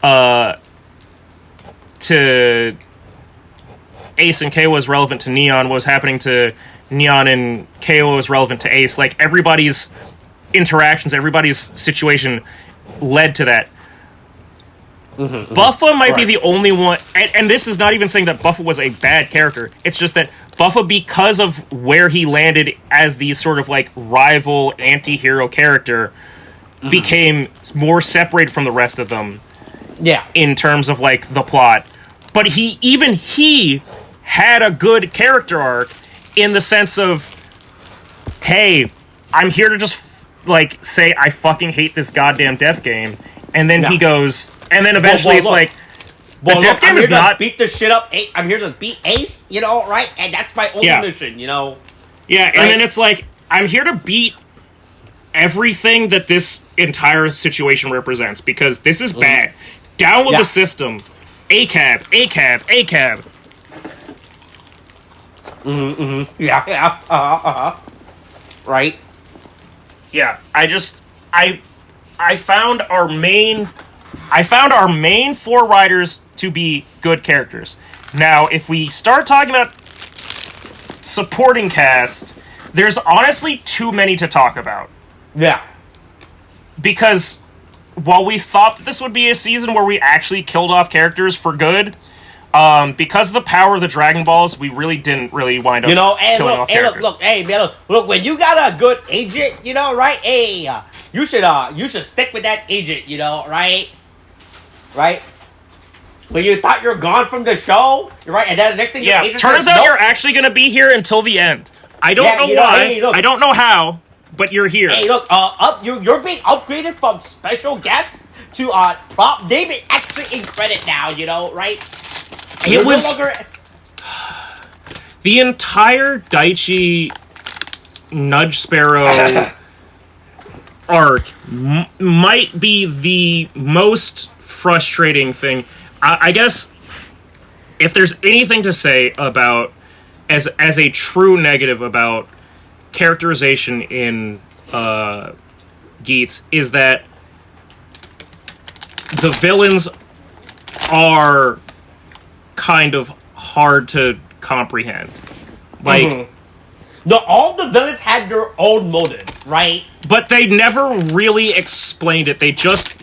S3: to Ace and Keiwa was relevant to Neon. What was happening to Neon and Keiwa was relevant to Ace. Like, everybody's interactions, everybody's situation led to that.
S2: Mm-hmm,
S3: Buffa might be the only one, and this is not even saying that Buffa was a bad character. It's just that Buffa, because of where he landed as the sort of, like, rival anti-hero character, became more separated from the rest of them.
S2: Yeah.
S3: In terms of, like, the plot. But he had a good character arc in the sense of, hey, I'm here to just, like, say I fucking hate this goddamn death game. And then he goes, and then eventually it's like, the death game is not...
S2: beat the shit up, I'm here to beat Ace, you know, right? And that's my only mission, you know?
S3: Yeah,
S2: right?
S3: And then it's like, I'm here to beat everything that this entire situation represents, because this is bad. Down with the system. ACAB, ACAB, ACAB.
S2: Yeah. Right.
S3: Yeah, I found our main four riders to be good characters. Now, if we start talking about supporting cast, there's honestly too many to talk about.
S2: Yeah.
S3: Because while we thought that this would be a season where we actually killed off characters for good, because of the power of the Dragon Balls, we really didn't wind up killing off characters.
S2: Look, when you got a good agent, right? Hey, you should stick with that agent, right? Right? When you thought you're gone from the show, right? And then the next thing your agent
S3: turns
S2: says,
S3: out
S2: nope.
S3: you're actually going to be here until the end. I don't know why. Hey, I don't know how, but you're here.
S2: Hey, look, you're being upgraded from special guest to prop. David actually in credit now, right? And
S3: it was the entire Daichi Nudge Sparrow arc might be the most frustrating thing. I guess if there's anything to say about as a true negative about characterization in Geats is that the villains are kind of hard to comprehend. Like,
S2: no, all the villains had their own motive, right?
S3: But they never really explained it. They just,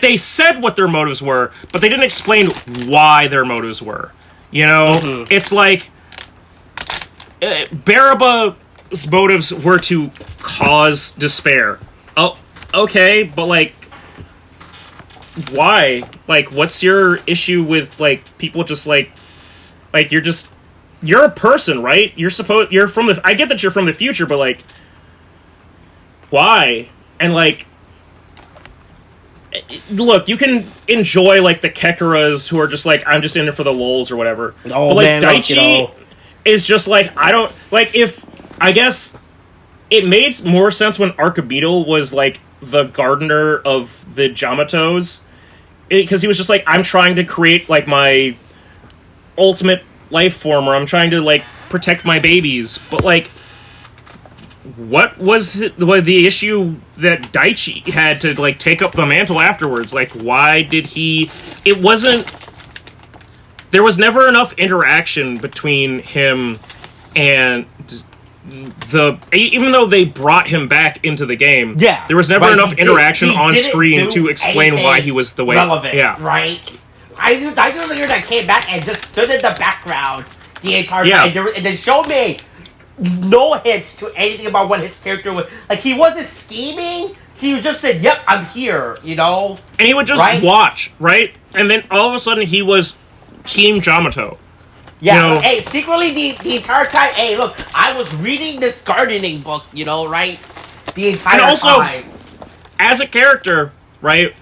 S3: they said what their motives were, but they didn't explain why their motives were. It's like, Baraba's motives were to cause despair. Oh, okay, but why? What's your issue with people just you're a person, right? You're from the. I get that you're from the future, but why? And look, you can enjoy the Kekuras who are just I'm just in it for the lulz or whatever.
S2: Oh,
S3: but
S2: man,
S3: Daichi is just I don't if I guess it made more sense when Archibeetle was the gardener of the Jamatos, because he was just I'm trying to create my ultimate life form, or I'm trying to protect my babies. But what was the issue that Daichi had to take up the mantle afterwards? Why did he? It wasn't. There was never enough interaction between him and even though they brought him back into the game, there was never enough interaction on screen to explain why he was the way.
S2: Relevant, right? I knew the year that came back and just stood in the background the entire time, and they showed me no hints to anything about what his character was. He wasn't scheming. He just said, "Yep, I'm here," And
S3: he would just watch, right? And then all of a sudden, he was Team Jamato.
S2: Yeah, hey, secretly the entire time, hey, look, I was reading this gardening book, right? The entire time. And also,
S3: as a character, right,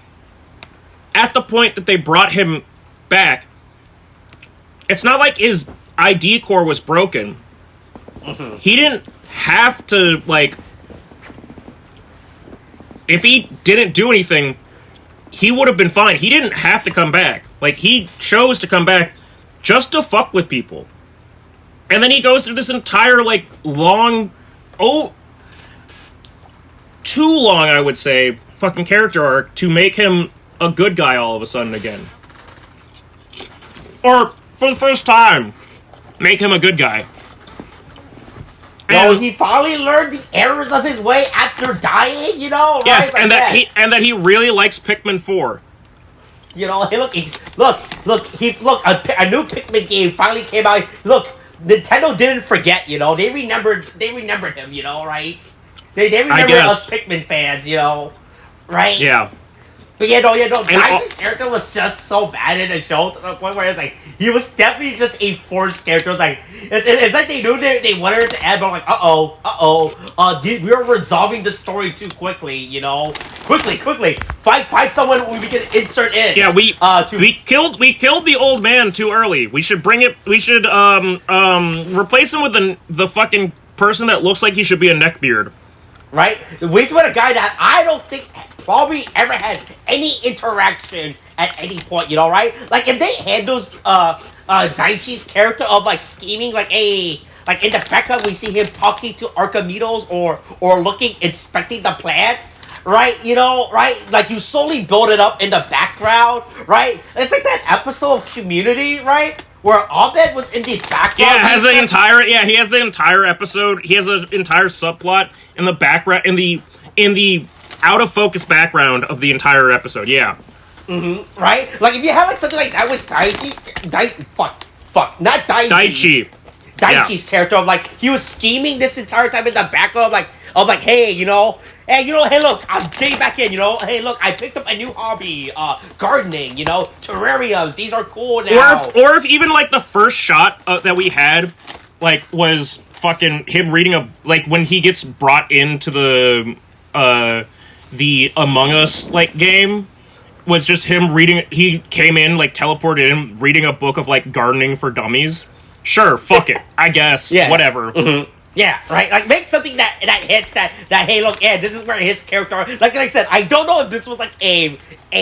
S3: at the point that they brought him back, it's not like his ID core was broken. He didn't have to, if he didn't do anything, he would have been fine. He didn't have to come back. He chose to come back just to fuck with people. And then he goes through this entire, long... too long, I would say, fucking character arc to make him a good guy all of a sudden again. Or, for the first time, make him a good guy.
S2: No, he finally learned the errors of his way after dying, right?
S3: Yes, and that he really likes Pikmin 4.
S2: Hey, look, a new Pikmin game finally came out. Look, Nintendo didn't forget, they remembered him, right? They remember us Pikmin fans, right?
S3: Yeah.
S2: But Daichi's character was just so bad in the show to the point where it's he was definitely just a forced character. It's like they knew they wanted it to end, but we are resolving the story too quickly, Quickly, find someone we can insert in.
S3: Yeah, we killed the old man too early. We should replace him with the fucking person that looks like he should be a neckbeard.
S2: Right? We just want a guy that I don't think probably ever had any interaction at any point, you know, right? Like if they handles Daichi's character of like scheming, like like in the background we see him talking to Archimedes or looking inspecting the plant, right? You know, right? Like you slowly build it up in the background, right? It's like that episode of Community, right? Where Ahmed was in the background.
S3: Yeah, he has the entire episode. He has an entire subplot in the background, in the out of focus background of the entire episode. Yeah.
S2: Right? Like if you had like something like that with not Daichi. Daichi's character of like he was scheming this entire time in the background of like hey look, I'm getting back in, hey look, I picked up a new hobby, gardening, terrariums, these are cool now.
S3: Or if even like the first shot that we had like was fucking him reading like when he gets brought into the Among Us like game was just him reading. He came in like teleported in reading a book of like gardening for dummies. Sure, fuck it, I guess. Yeah. Whatever.
S2: Yeah, right. Like make something that hits that hey look, yeah, this is where his character. Like I said, I don't know if this was like a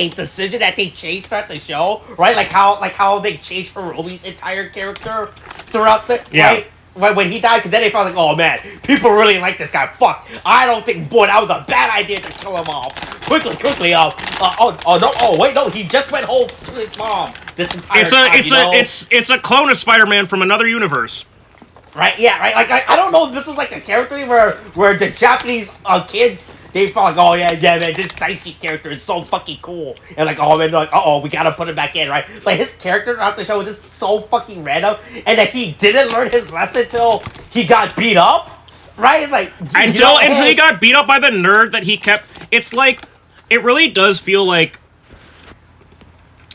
S2: decision that they changed throughout the show, right? Like how they changed Harumi's entire character throughout the right. When he died, because then they felt like, oh man, people really like this guy. Fuck, I don't think, boy, that was a bad idea to kill him off. Quickly, wait, no, he just went home to his mom. This entire time,
S3: it's a clone of Spider-Man from another universe.
S2: Right, yeah, right. Like I don't know if this was like a character where the Japanese kids they felt like, oh yeah, man, this Daichi character is so fucking cool, and like, oh man, like, we gotta put him back in, right? Like his character throughout the show was just so fucking random, and that he didn't learn his lesson till he got beat up, right? It's like
S3: until he got beat up by the nerd that he kept. It's like it really does feel like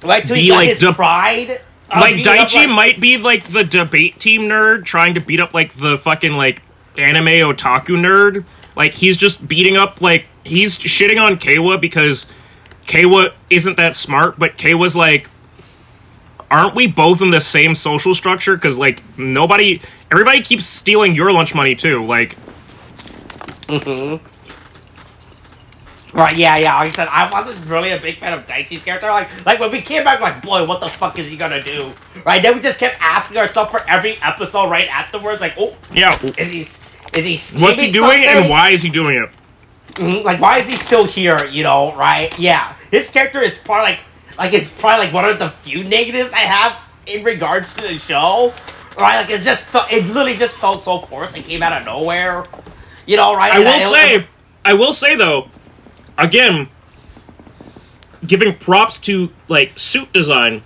S2: till he got his pride.
S3: Like Daichi might be like the debate team nerd trying to beat up like the fucking like anime otaku nerd. Like he's just beating up like he's shitting on Keiwa because Keiwa isn't that smart, but Keiwa's like, aren't we both in the same social structure? Because like everybody keeps stealing your lunch money too. Like,
S2: Right, yeah. Like I said, I wasn't really a big fan of Daichi's character. Like when we came back, like, boy, what the fuck is he gonna do? Right? Then we just kept asking ourselves for every episode right afterwards, like, oh, yeah, is he?
S3: What's he doing, and why is he doing it?
S2: Like, why is he still here? Right? Yeah, his character is probably it's probably like one of the few negatives I have in regards to the show. Right? Like it literally just felt so forced and came out of nowhere. Right?
S3: I will say though. Again, giving props to, like, suit design,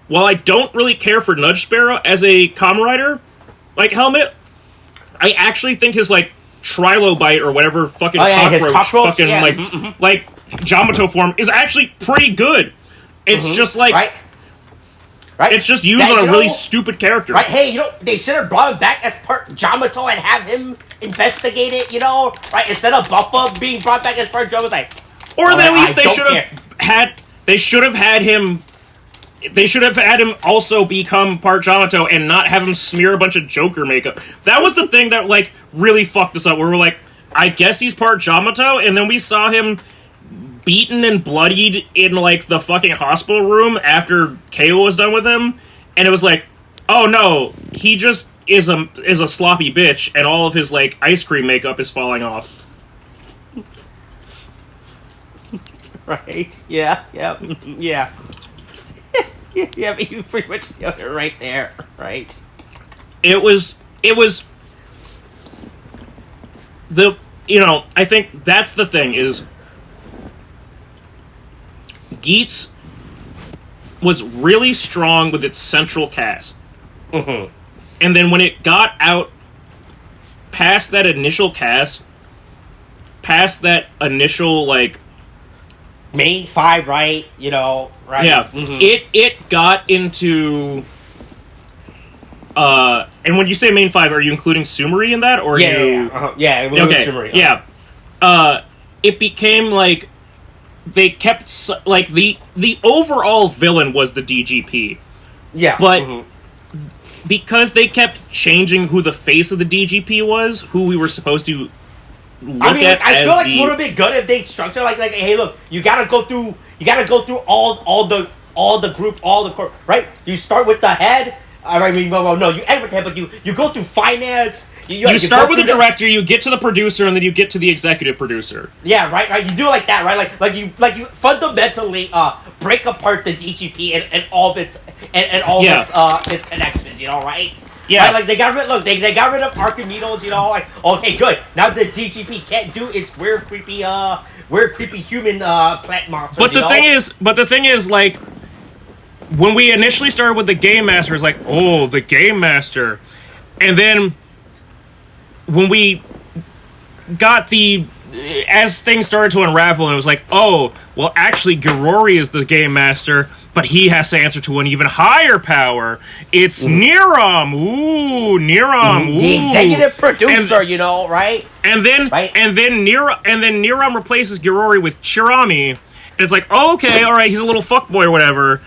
S3: while I don't really care for Nudge Sparrow as a Kamen Rider, like, helmet, I actually think his, like, Trilobite or whatever fucking cockroach fucking, like, Jamato form is actually pretty good. It's just, like... Right? It's just used on a really stupid character.
S2: Right? Hey, they should have brought him back as part Jamato and have him investigate it, right? Instead of Buffa being brought back as part Jamato, like...
S3: Or then at least they should have had him also become part Jamato and not have him smear a bunch of Joker makeup. That was the thing that, like, really fucked us up, where we're like, I guess he's part Jamato, and then we saw him beaten and bloodied in, like, the fucking hospital room after Keiwa was done with him, and it was like, oh no, he just is a sloppy bitch, and all of his, like, ice cream makeup is falling off.
S2: Right, yeah. Yeah, but you pretty much got it right there, right?
S3: It was I think that's the thing, is Geats was really strong with its central cast. And then when it got out past that initial cast, past that initial, like...
S2: main five, right? Right?
S3: Yeah. It got into... and when you say main five, are you including Tsumuri in that? Or
S2: Yeah, Tsumuri.
S3: Yeah. It became, like... They kept, like, the overall villain was the DGP.
S2: Yeah.
S3: But because they kept changing who the face of the DGP was, who we were supposed to look at
S2: I
S3: as
S2: feel like it would have been good if they structured like, hey, look, you gotta go through You gotta go through all the group, all the core, right? You start with the head. I mean, well, no, you end with the head, but you go through finance.
S3: You start with the director, you get to the producer, and then you get to the executive producer.
S2: Yeah, right. You do it like that, right? Like you fundamentally break apart the DGP and all of its its connections, you know, right?
S3: Yeah.
S2: Right? Like they got rid. Look, they got rid of Archimedes, you know. Like, okay, good. Now the DGP can't do its weird, creepy human plant monsters.
S3: But the thing is, like, when we initially started with the Game Master, it's like, oh, the Game Master, and then when we got as things started to unravel, and it was like, oh, well, actually, Girori is the Game Master, but he has to answer to an even higher power. It's Niram. Ooh, Niram. Ooh.
S2: The executive producer, you know, right?
S3: And then Niram replaces Girori with Chirami. And it's like, oh, okay, all right, he's a little fuckboy or whatever.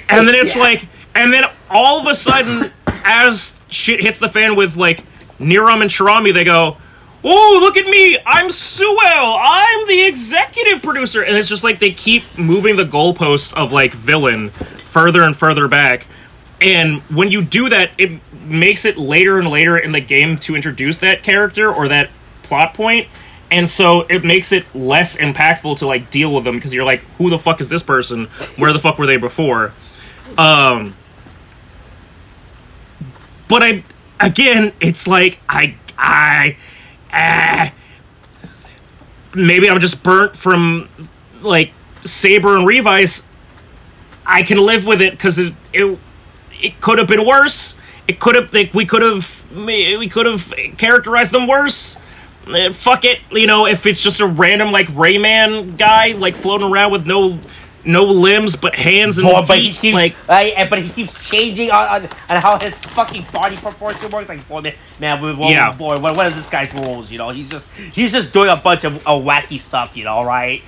S3: And then it's like, and then all of a sudden, as shit hits the fan with, like, Niram and Chirami, they go, oh, look at me, I'm Suel, I'm the executive producer. And it's just like they keep moving the goalpost of, like, villain further and further back. And when you do that, it makes it later and later in the game to introduce that character or that plot point. And so it makes it less impactful to, like, deal with them, because you're like, who the fuck is this person? Where the fuck were they before? But again, it's like, maybe I'm just burnt from, like, Saber and Revice. I can live with it, because it could have been worse. It could have, like, we could have characterized them worse. Fuck it, you know, if it's just a random, like, Rayman guy, like, floating around with no limbs but hands and feet,
S2: but he keeps changing on how his fucking body proportion works. Like, boy, what is this guy's rules? You know, he's just doing a bunch of wacky stuff. You know, right?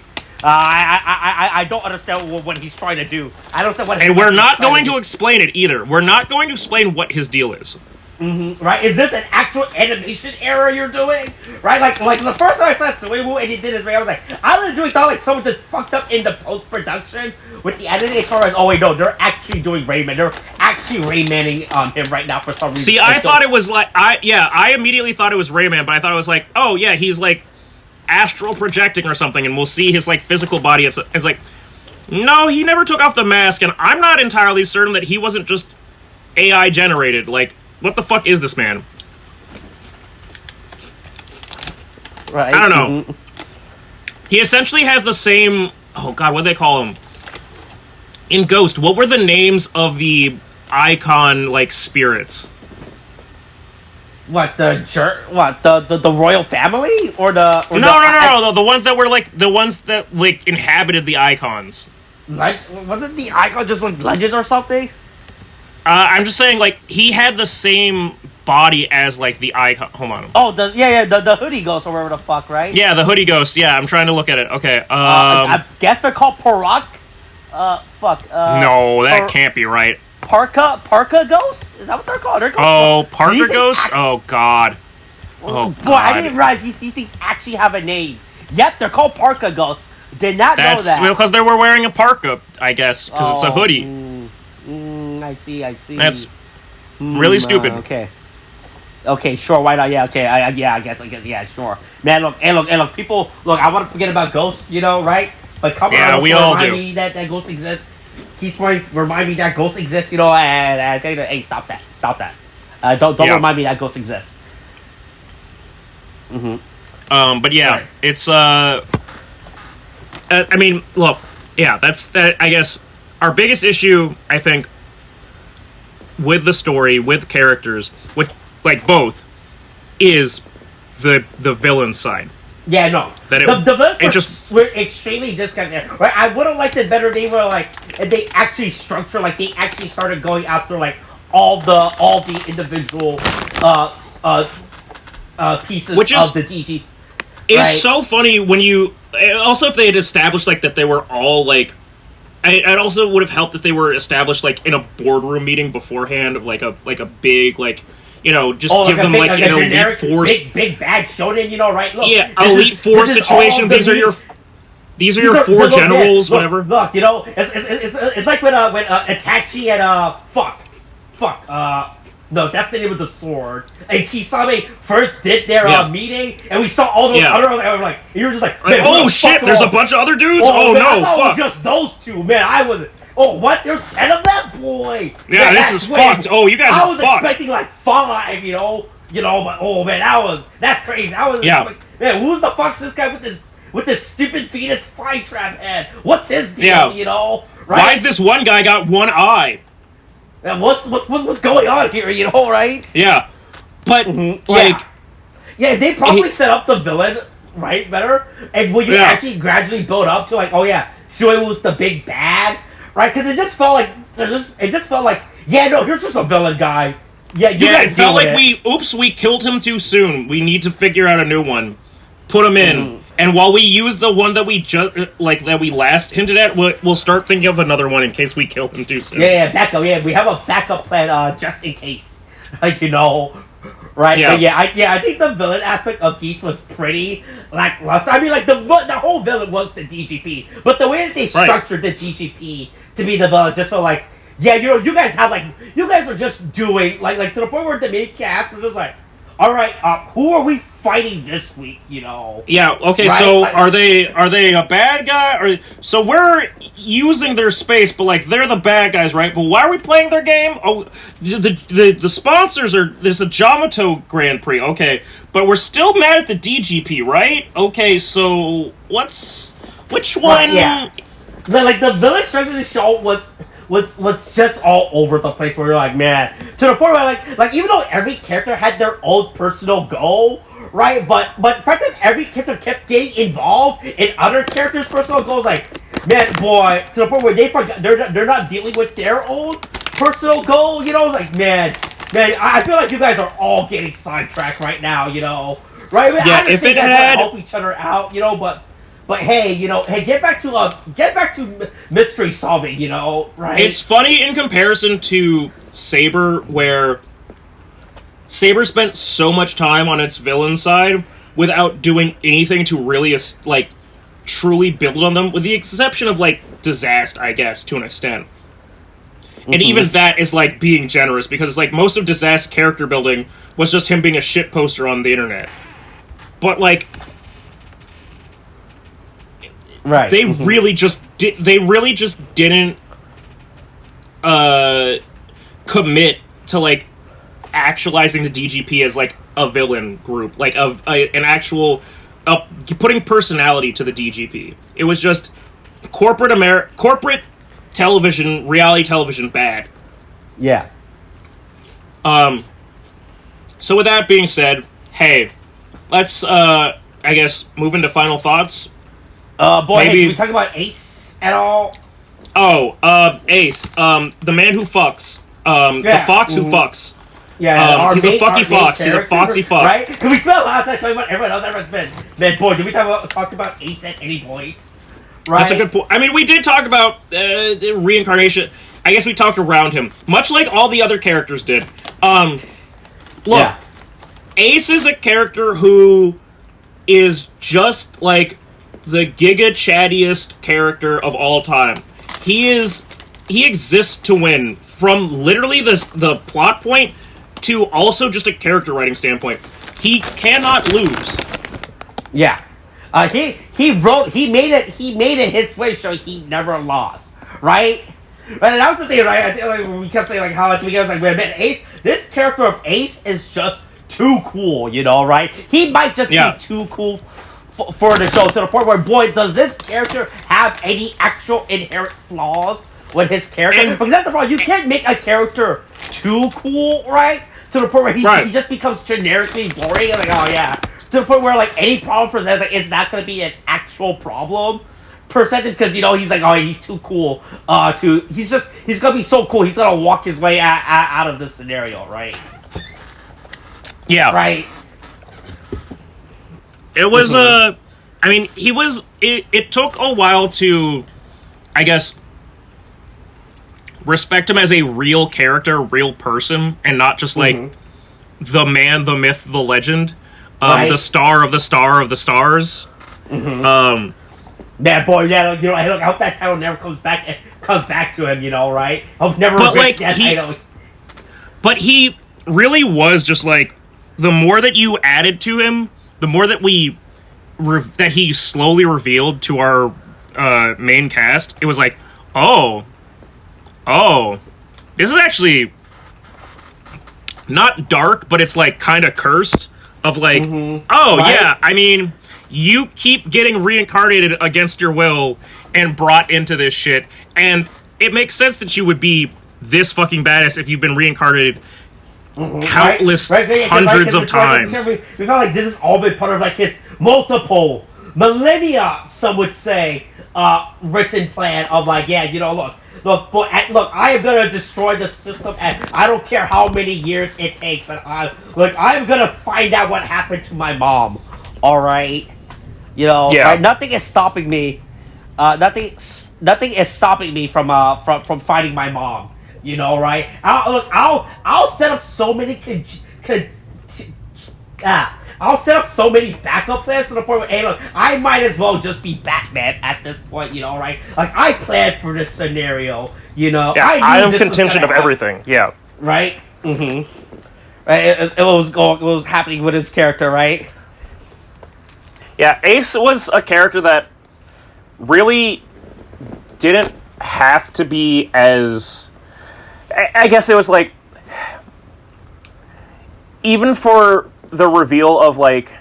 S2: I don't understand what he's trying to do. I don't understand what.
S3: And we're not going to explain it either. We're not going to explain what his deal is.
S2: Right? Is this an actual animation error you're doing? Right? Like the first time I saw Suiwu and he did his Ray, I was like, I legitimately thought like someone just fucked up in the post-production with the editing. As far as, oh wait, no, they're actually doing Rayman. They're actually Raymanning him right now for some reason.
S3: See, I thought it was like, I immediately thought it was Rayman, but I thought it was like, oh yeah, he's like astral projecting or something, and we'll see his like physical body. It's like, no, he never took off the mask, and I'm not entirely certain that he wasn't just AI generated. Like, what the fuck is this man?
S2: Right.
S3: I don't know. He essentially has the same... Oh god, what do they call him? In Ghost, what were the names of the icon, like, spirits?
S2: What, the royal family? Or the...
S3: No, the ones that were, like, the ones that, like, inhabited the icons.
S2: Wasn't the icon just, like, legends or something?
S3: I'm just saying, like, he had the same body as, like, the icon. Hold on.
S2: Oh, the hoodie ghost or whatever the fuck, right?
S3: Yeah, the hoodie ghost. Yeah, I'm trying to look at it. Okay.
S2: I guess they're called Parak.
S3: No, that can't be right.
S2: Parka ghosts? Is that what they're called?
S3: Parka ghosts? Oh god. Oh god.
S2: Boy, I didn't realize these things actually have a name. Yep, they're called Parka ghosts. Did not know that.
S3: Well, because they were wearing a parka, I guess, because it's a hoodie.
S2: I see.
S3: That's really stupid.
S2: Okay, sure, why not? Yeah, okay, I guess, yeah, sure. Man, look, people, look, I want to forget about ghosts, you know, right? But come on,
S3: we all
S2: remind
S3: do.
S2: me that ghosts exist. Keep remind me that ghosts exist, you know, and tell you that, hey, stop that. Don't remind me that ghosts exist.
S3: But yeah, right. It's, I mean, look, yeah, that's, that. I guess, our biggest issue, I think, with the story, with characters, with, like, both, is the villain side.
S2: Yeah, no. The villains were extremely disconnected. Right? I would have liked it better. They were like, if they actually structured, like they actually started going after like all the individual pieces
S3: which is,
S2: of the DG.
S3: It's right? So funny when you also if they had established like that they were all like. It also would have helped if they were established like in a boardroom meeting beforehand of like a big like. You know, just give them like an Elite Four...
S2: Big bad shonen, you know, right? Look,
S3: yeah, Elite Four situation. These are your... These are your four generals, whatever.
S2: Look, you know, it's like when Itachi and no, that's the name of the sword. And Kisame first did their meeting, and we saw all those other like you were just like
S3: oh shit, there's a bunch of other dudes. Oh
S2: man,
S3: no,
S2: I thought
S3: fuck.
S2: It was just those two, man. I was. Oh, what? There's 10 of that, boy.
S3: Yeah,
S2: man,
S3: this is fucked. Oh, you guys are fucked.
S2: I was expecting like 5, you know, but oh man, that's crazy. I was like, man, who's the fuck's this guy with this stupid fetus fly trap head? What's his deal? You know, right?
S3: Why is this one guy got one eye?
S2: And what's going on here? You know, right?
S3: Yeah, but
S2: they probably set up the villain right better, and when you actually gradually build up to like, oh yeah, Shui was the big bad. Right, because it just felt like here's just a villain guy. Yeah,
S3: it felt like we killed him too soon. We need to figure out a new one, put him in, and while we use the one that we last hinted at, we'll start thinking of another one in case we kill him too soon.
S2: Backup. Yeah, we have a backup plan just in case, like you know. Right, but I think the villain aspect of Geats was pretty lackluster. I mean, like the whole villain was the DGP, but the way that they structured the DGP to be the villain just felt like, yeah, you know, you guys are just doing like to the point where the main cast was just like, all right, who are we fighting this week? You know?
S3: Yeah. Okay. Right? So are they a bad guy? Or so we're using their space, but like they're the bad guys, right? But why are we playing their game? Oh, the sponsors are there's a Jamato Grand Prix. Okay, but we're still mad at the DGP, right? Okay, so which one?
S2: Yeah. Like the villain structure of the show was just all over the place where you're like, man, to the point where like even though every character had their own personal goal, right? But the fact that every character kept getting involved in other characters' personal goals, like, man, boy, to the point where they forgot they're not dealing with their own personal goal, you know? Like, man, I feel like you guys are all getting sidetracked right now, you know? Right? I mean,
S3: yeah, if it had
S2: help each other out, you know, but hey, you know, get back to mystery solving, you know, right?
S3: It's funny in comparison to Saber, where Saber spent so much time on its villain side without doing anything to really, like, truly build on them, with the exception of, like, Disaster, I guess, to an extent. And even that is, like, being generous, because it's like most of Disaster's character building was just him being a shit poster on the internet. But, like,
S2: right.
S3: They really just didn't commit to like actualizing the DGP as like a villain group, like an actual putting personality to the DGP. It was just corporate television, reality television bad.
S2: Yeah.
S3: So with that being said, hey, let's I guess move into final thoughts.
S2: Boy, hey, can we talk about Ace at all?
S3: Oh, Ace, the man who fucks, the fox who fucks.
S2: Yeah,
S3: he's a fucky fox. He's a foxy fox.
S2: Right? Can we spend a lot of time talking about everyone else? Everyone's been boy, did we talk about Ace at any point? Right?
S3: That's a good point. I mean, we did talk about the reincarnation. I guess we talked around him, much like all the other characters did. Look, Ace is a character who is just like the giga chattiest character of all time. He exists to win, from literally the plot point to also just a character writing standpoint. He cannot lose.
S2: Yeah. He made it his way so he never lost. Right? And that was the thing, right? I think like we kept saying like how we kept like, man, Ace, this character of Ace is just too cool, you know, right? He might just be too cool for the show, to the point where, boy, does this character have any actual inherent flaws with his character? Because that's the problem. You can't make a character too cool, right? To the point where he just becomes generically boring. And like, oh yeah. To the point where like any problem presents, like it's not going to be an actual problem presented, because you know he's like, oh, he's too cool. He's going to be so cool. He's going to walk his way out of this scenario, right?
S3: Yeah.
S2: Right.
S3: It was I mean, it took a while to, I guess, respect him as a real character, real person, and not just like the man, the myth, the legend, the star of the star of the stars.
S2: Man, boy, yeah, you know, I hope that title never comes back to him, you know, right? I hope never
S3: But, like,
S2: that title.
S3: But he really was just like, the more that you added to him, the more that that he slowly revealed to our main cast, it was like, oh, this is actually not dark, but it's like kind of cursed. Of like, oh right? Yeah, I mean, you keep getting reincarnated against your will and brought into this shit, and it makes sense that you would be this fucking badass if you've been reincarnated countless hundreds of times.
S2: We felt like this has all been part of like his multiple millennia, some would say, written plan of like, yeah, you know, look, I am gonna destroy the system, and I don't care how many years it takes, but I'm gonna find out what happened to my mom. All right, you know, yeah. Right? Nothing is stopping me. Nothing is stopping me from finding my mom. You know, right? I'll set up so many I'll set up so many backup plans to the point where, hey, look, I might as well just be Batman at this point, you know, right? Like, I planned for this scenario, you know.
S3: Yeah, I am contingent of everything, yeah.
S2: Right? Mm-hmm. Right, it was happening with his character, right?
S3: Yeah, Ace was a character that really didn't have to be as... I guess it was like... Even for the reveal of, like,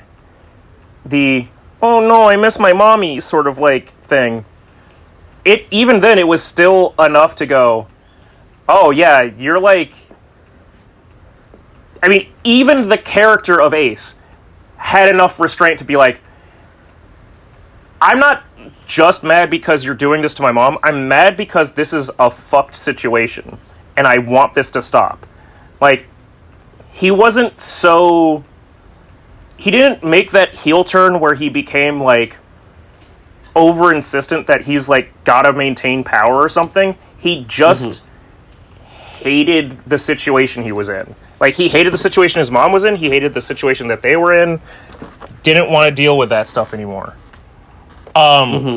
S3: the, oh no, I miss my mommy sort of, like, thing, even then, it was still enough to go, oh yeah, you're like... I mean, even the character of Ace had enough restraint to be like, I'm not just mad because you're doing this to my mom, I'm mad because this is a fucked situation, and I want this to stop. Like, he wasn't so... He didn't make that heel turn where he became, like, over-insistent that he's, like, gotta maintain power or something. He just hated the situation he was in. Like, he hated the situation his mom was in, he hated the situation that they were in, didn't want to deal with that stuff anymore.
S2: Right.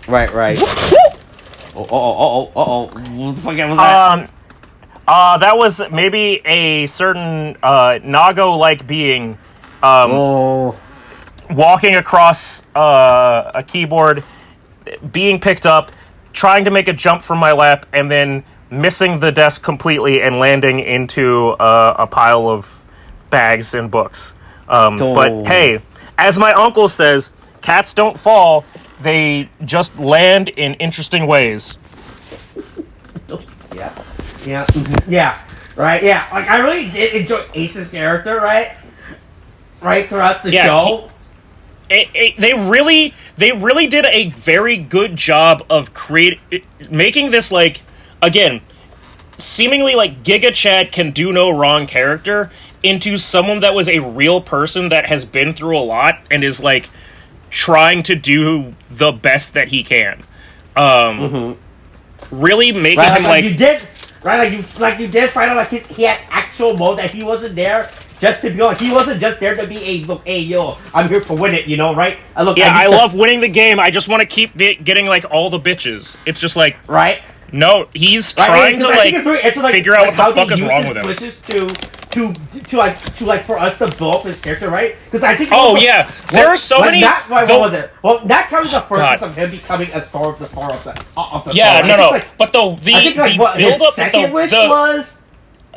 S2: What the fuck was that?
S3: That was maybe a certain Nago-like being walking across a keyboard, being picked up, trying to make a jump from my lap, and then missing the desk completely and landing into a pile of bags and books. But hey, as my uncle says, cats don't fall, they just land in interesting ways.
S2: Yeah, right, yeah. Like, I really did enjoy Ace's character, right? Right, throughout the show.
S3: They really did a very good job of making this, like, again, seemingly, like, Giga Chad can do no wrong character into someone that was a real person that has been through a lot and is, like, trying to do the best that he can. Really making him, like...
S2: You did... Right, you did find out, like, he had actual mode, that he wasn't there just to be, like, he wasn't just there to be yo, I'm here to win it, you know, right?
S3: I love winning the game, I just want to keep getting, like, all the bitches. It's just like...
S2: Right?
S3: No, he's trying to, like, figure out what the fuck is wrong with him.
S2: To for us to build up his character, right? Because I think...
S3: there are so many...
S2: What was it? Well, that comes the first of him becoming the star of the show.
S3: Yeah, no. But the build-up...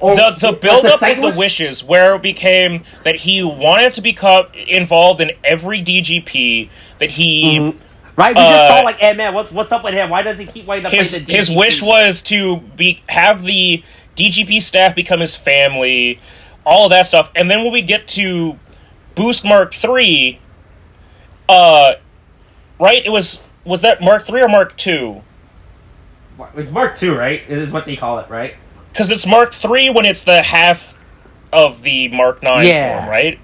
S3: The build-up of the wishes, where it became that he wanted to become involved in every DGP, that he...
S2: Right, we just saw, like, hey man, what's up with him? Why does he keep waiting to play the DGP?
S3: His wish was to have the DGP staff become his family, all of that stuff. And then when we get to Boost Mark 3, right? Was that Mark 3 or Mark 2?
S2: It's Mark 2, right? It is what they call it, right?
S3: Because it's Mark 3 when it's the half of the Mark 9 form, right?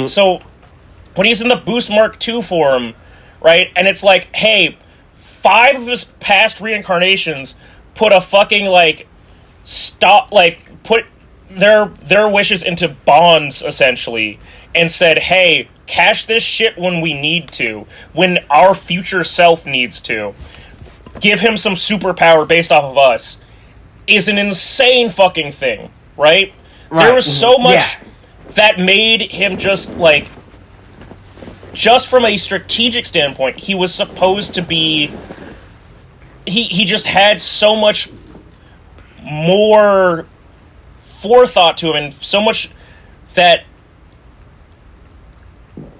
S3: So when he's in the Boost Mark 2 form, right, and it's like, hey, 5 of his past reincarnations put a fucking, like, put their wishes into bonds, essentially, and said, hey, cash this shit when we need to, when our future self needs to, give him some superpower based off of us, is an insane fucking thing, right? There was so much that made him just, like, just from a strategic standpoint, he was supposed to be... He just had so much more forethought to him, and so much that...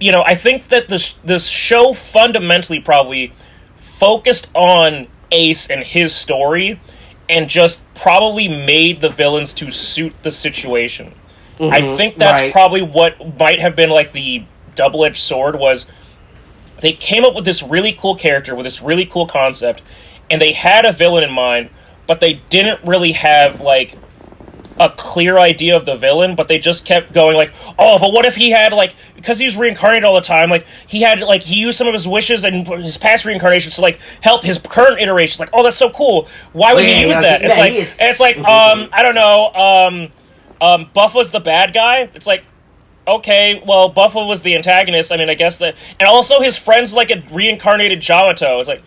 S3: You know, I think that this show fundamentally probably focused on Ace and his story, and just probably made the villains to suit the situation. Mm-hmm, I think that's probably what might have been, like, the double-edged sword, was they came up with this really cool character, with this really cool concept, and they had a villain in mind, but they didn't really have, like, a clear idea of the villain, but they just kept going, like, oh, but what if he had, like, because he's reincarnated all the time, like, he had, like, he used some of his wishes and his past reincarnations to, like, help his current iterations. Like, oh, that's so cool. Why would he use that? It's like, I don't know, Buffa's the bad guy. It's like, okay, well, Buffa was the antagonist. I mean, I guess that, and also his friend's like a reincarnated Jamato. It's like,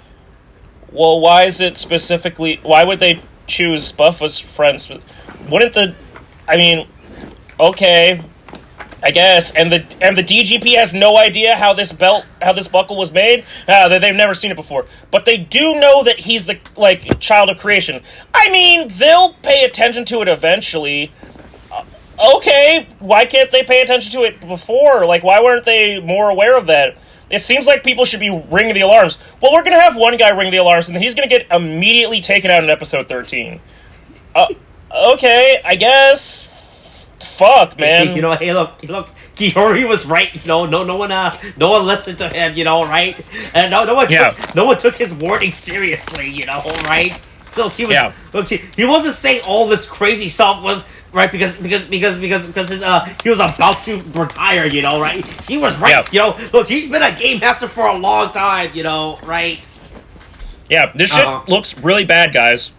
S3: well, why is it specifically, why would they choose Buffa's friends? Wouldn't the, I mean, okay, I guess, and the DGP has no idea how this buckle was made. They've never seen it before, but they do know that he's the, like, child of creation. I mean, they'll pay attention to it eventually. Okay, why can't they pay attention to it before? Like, why weren't they more aware of that? It seems like people should be ringing the alarms. Well, we're gonna have one guy ring the alarms, and then he's gonna get immediately taken out in episode 13. Okay, I guess. Fuck, man.
S2: You know, hey, look, Kihori was right. You know, no one listened to him. You know, right? And no one took his warning seriously. You know, right? Look, he wasn't saying all this crazy stuff was right because his he was about to retire. You know, right? He was right. Yeah. You know, look, he's been a game master for a long time. You know, right?
S3: Yeah, this shit looks really bad, guys.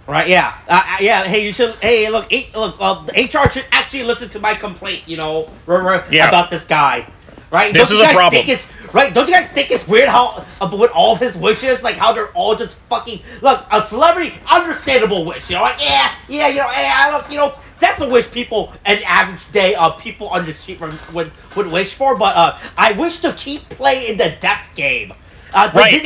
S2: Right, yeah. Hey, you should. Hey, look. HR should actually listen to my complaint. You know, about this guy. Right.
S3: This is a problem.
S2: Right? Don't you guys think it's weird how with all of his wishes, like how they're all just fucking look a celebrity, understandable wish. You know, like you know, hey, that's a wish people an average day people on the street would wish for. But I wish to keep playing in the death game.
S3: Right.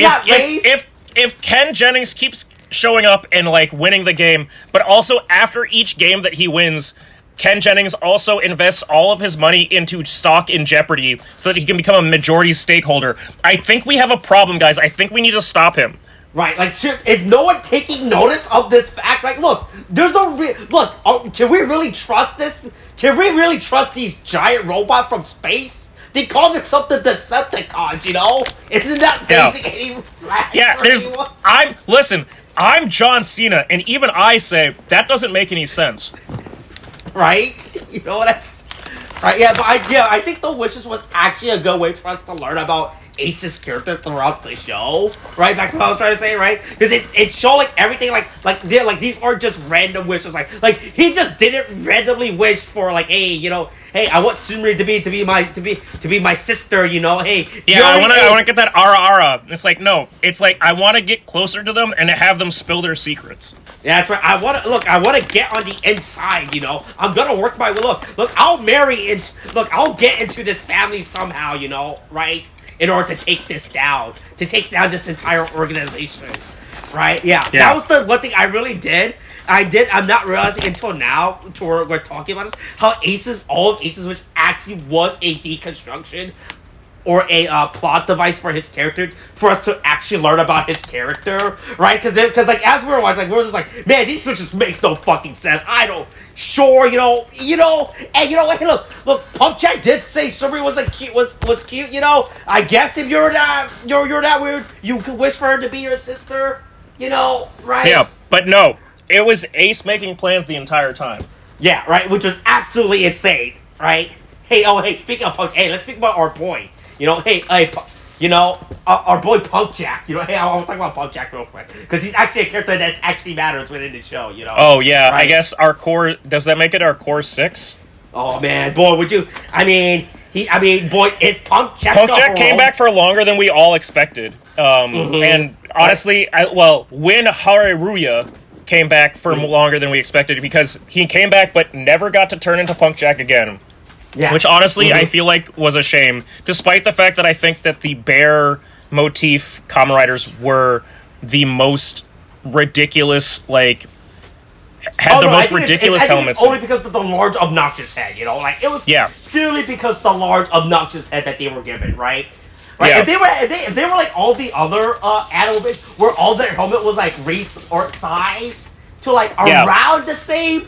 S3: If Ken Jennings keeps showing up and, like, winning the game, but also after each game that he wins, Ken Jennings also invests all of his money into stock in Jeopardy so that he can become a majority stakeholder. I think we have a problem, guys. I think we need to stop him.
S2: Right, like, is no one taking notice of this fact? Like, look, there's can we really trust this? Can we really trust these giant robots from space? They call themselves the Decepticons, you know? Isn't that basic?
S3: I'm John Cena, and even I say, that doesn't make any sense.
S2: Right? You know, that's... Right, yeah, but I think the wishes was actually a good way for us to learn about Ace's character throughout the show, right? Back to what I was trying to say, right? Because it showed, like, everything, like these aren't just random wishes, like he just didn't randomly wish for, like, hey, I want Tsumuri to be my sister, you know, hey.
S3: Yeah, I want to get that ara. It's like, no, it's like, I want to get closer to them and have them spill their secrets.
S2: Yeah, that's right. I want to get on the inside, you know. I'm gonna work my look. I'll I'll get into this family somehow, you know, right? In order to take this down, this entire organization, right? Yeah. That was the one thing I really did. I'm not realizing until now, to where we're talking about this, how all of Ace's, which actually was a deconstruction or a plot device for his character, for us to actually learn about his character, right? Because like as we were watching, like we were just like, man, these switches makes no fucking sense. I don't. Sure, you know, and you know what? Hey, look, PunkJack did say Tsumuri was cute, you know. I guess if you're that weird, you could wish for her to be your sister, you know, right?
S3: Yeah, but no, it was Ace making plans the entire time.
S2: Yeah, right, which was absolutely insane, right? Hey, speaking of Punk, hey, let's speak about our boy. You know, our boy PunkJack. You know, hey, I want to talk about PunkJack real quick because he's actually a character that actually matters within the show. You know.
S3: Oh yeah, right? I guess our core does that make it our core 6?
S2: Oh man, boy, would you? I mean, I mean, boy, is PunkJack.
S3: PunkJack came back for longer than we all expected. And honestly, when Hareruya came back for longer than we expected, because he came back but never got to turn into PunkJack again. Yeah. Which honestly, I feel like was a shame, despite the fact that I think that the bear motif Kamen Riders were the most ridiculous, like, had the most ridiculous helmets.
S2: Only because of the large, obnoxious head, you know? Like, it was purely because the large, obnoxious head that they were given, right? Right? Yeah. If they were like all the other animals, where all their helmet was like race or size to like around the same.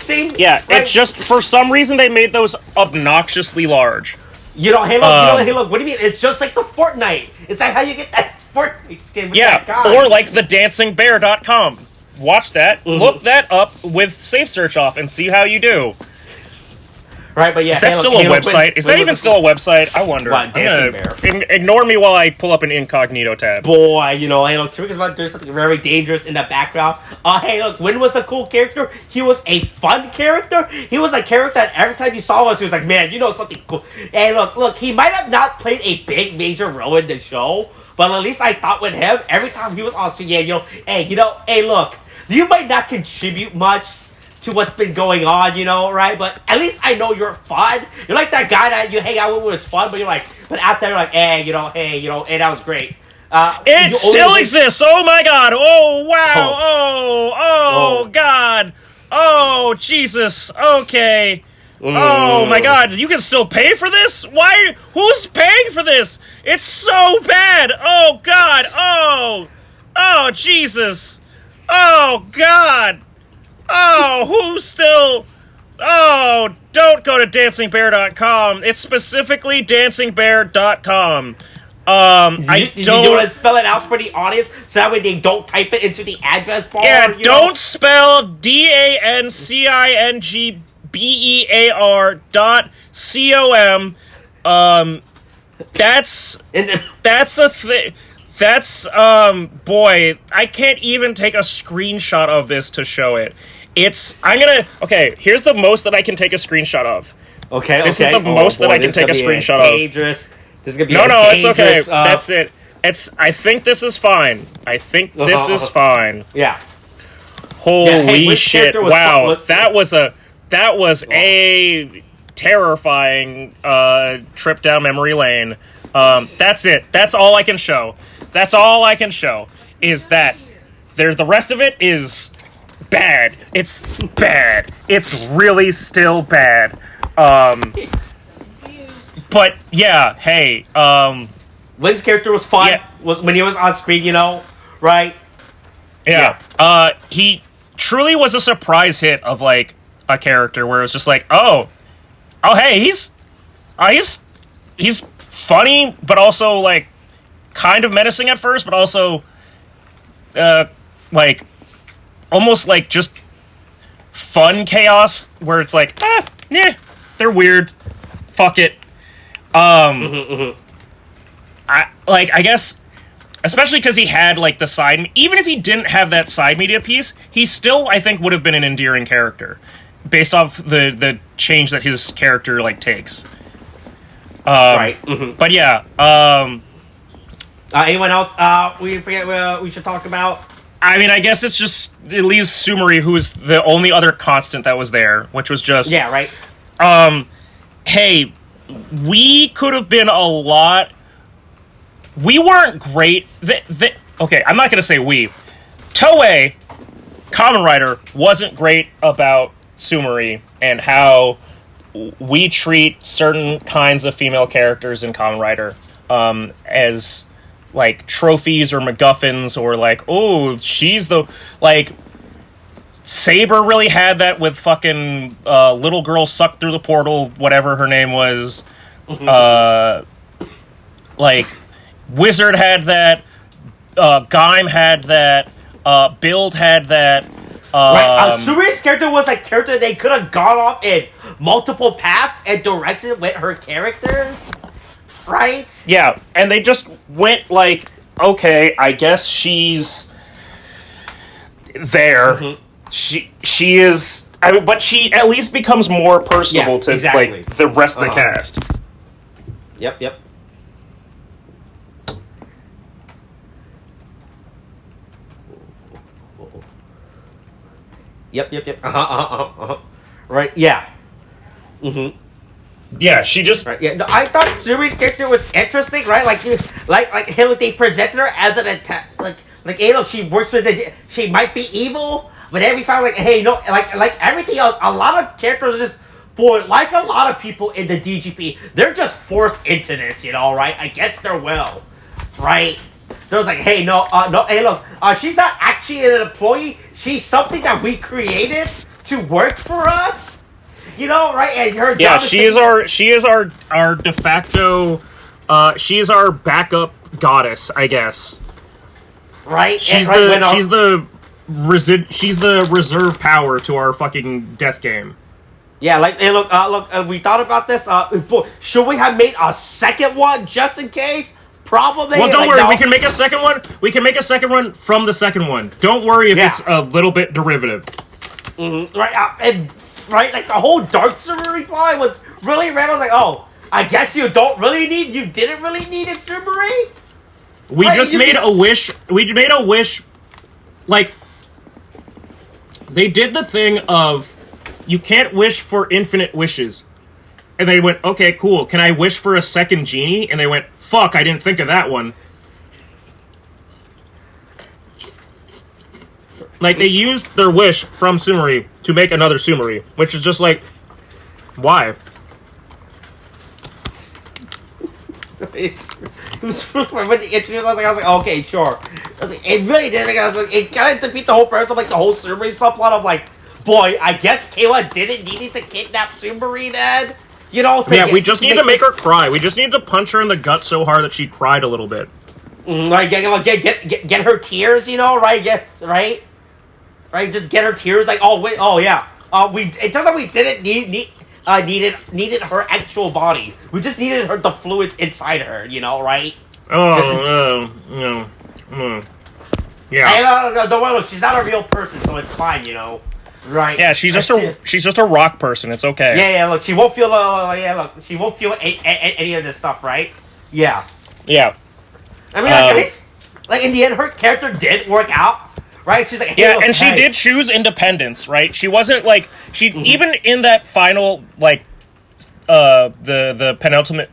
S3: Yeah, right? It's just for some reason they made those obnoxiously large.
S2: You know, hey look, what do you mean? It's just like the Fortnite. It's like how you get that Fortnite skin with that guy.
S3: Or like the dancingbear.com. Watch that, look that up with safe search off, and see how you do.
S2: Right, but yeah.
S3: Is that still a website? Is that even still a website? I wonder.
S2: What,
S3: ignore me while I pull up an incognito tab.
S2: Boy, you know, hey, look, Tariq is about to do something very dangerous in the background. Hey, look, Win was a cool character. He was a fun character. He was a character that every time you saw us, he was like, man, you know something cool. Hey, look, he might have not played a big, major role in the show, but at least I thought with him, every time he was on screen, hey, look, you might not contribute much to what's been going on, you know, right? But at least I know you're fun. You're like that guy that you hang out with when it's fun, but after you're like, hey, that was great.
S3: It still exists! Oh my god! Oh, wow! Oh, god! Oh, Jesus! Okay. Oh my god, you can still pay for this? Why? Who's paying for this? It's so bad! Oh god! Oh, Jesus! Oh, god! Oh, who's still... Oh, don't go to dancingbear.com. It's specifically dancingbear.com.
S2: You want to spell it out for the audience so that way they don't type it into the address bar?
S3: Yeah, don't spell DANCINGBEAR.com. That's a thing. That's, boy, I can't even take a screenshot of this to show it. Okay, here's the most that I can take a screenshot of.
S2: Okay,
S3: This is the most that I can take a screenshot of.
S2: This is gonna be
S3: No, it's okay. That's it. I think this is fine. Fine.
S2: Yeah.
S3: Holy shit. Wow. That was a terrifying trip down memory lane. That's it. That's all I can show. That's all I can show is that the rest of it is bad. It's bad. It's really still bad. But yeah, hey,
S2: Lynn's character was fun. Was when he was on screen, you know, right?
S3: Yeah. He truly was a surprise hit of like a character where it was just like, oh, hey, he's funny, but also like kind of menacing at first, but also like almost like just fun chaos where it's like, they're weird. Fuck it. I guess, especially because he had like the side, even if he didn't have that side media piece, he still, I think, would have been an endearing character based off the change that his character like takes.
S2: Right.
S3: But yeah.
S2: Anyone else? We should talk about.
S3: I mean, I guess it leaves Tsumuri, who's the only other constant that was there, which was just
S2: right.
S3: Hey, we could have been a lot. We weren't great. Okay, I'm not gonna say we. Toei, Kamen Rider, wasn't great about Tsumuri and how we treat certain kinds of female characters in Kamen Rider as like trophies or MacGuffins or like, oh, she's the like. Saber really had that with fucking little girl sucked through the portal, whatever her name was. Like Wizard had that. Gaim had that. Build had that.
S2: Right. Tsumuri's character was a character they could have gone off in multiple paths and directions with her characters. Right?
S3: Yeah, and they just went like, okay, I guess she's there. She is. I mean, but she at least becomes more personable to like the rest of the cast.
S2: Yep. Yep. Right, yeah. Mm-hmm.
S3: Yeah, she just...
S2: Right, yeah. No, I thought Tsumuri's character was interesting, right? Like him, they presented her as an attack, like hey, look, she works with she might be evil, but then we found like, hey, you know, like everything else, a lot of characters are just, boy, like a lot of people in the DGP, they're just forced into this, you know, right? Against their will, right? There's like, hey, no, hey, look, she's not actually an employee. She's something that we created to work for us. You know, right? And her
S3: Yeah,
S2: job
S3: she is our de facto, she is our backup goddess, I guess.
S2: Right?
S3: She's
S2: and, right,
S3: she's the reserve power to our fucking death game.
S2: Yeah, like, hey, look, we thought about this. Should we have made a second one just in case? Probably.
S3: Well, don't
S2: like,
S3: worry.
S2: no.
S3: We can make a second one. We can make a second one from the second one. Don't worry if it's a little bit derivative.
S2: Mm-hmm. Right, right, like the whole Dark Tsumuri reply was really random. I was like, oh, I guess you didn't really need it, Tsumuri?
S3: We just made a wish. We made a wish. Like, they did the thing of, you can't wish for infinite wishes. And they went, okay, cool. Can I wish for a second genie? And they went, fuck, I didn't think of that one. Like, they used their wish from Tsumuri to make another Tsumuri, which is just like, why?
S2: It was really when they introduced, I was like, okay, sure. I was like, it really did make it kind of defeat the whole purpose of like the whole Tsumuri subplot of like, boy, I guess Keiwa didn't need to kidnap Tsumuri then. You know?
S3: Yeah, we just need to make her cry. We just need to punch her in the gut so hard that she cried a little bit.
S2: Like, get her tears, you know, right? Right? Just get her tears. Like, oh wait, oh yeah. It turns out we didn't needed her actual body. We just needed the fluids inside her, you know, right?
S3: Yeah.
S2: Hey, no, don't worry. Look, she's not a real person, so it's fine, you know. Right.
S3: Yeah, she's just a rock person. It's okay.
S2: Yeah. Look, she won't feel. She won't feel any of this stuff, right? Yeah.
S3: Yeah.
S2: I mean, at least, like in the end, her character did work out, right? She's like, hey,
S3: yeah,
S2: look,
S3: and she did choose independence, right? She wasn't like even in that final like the penultimate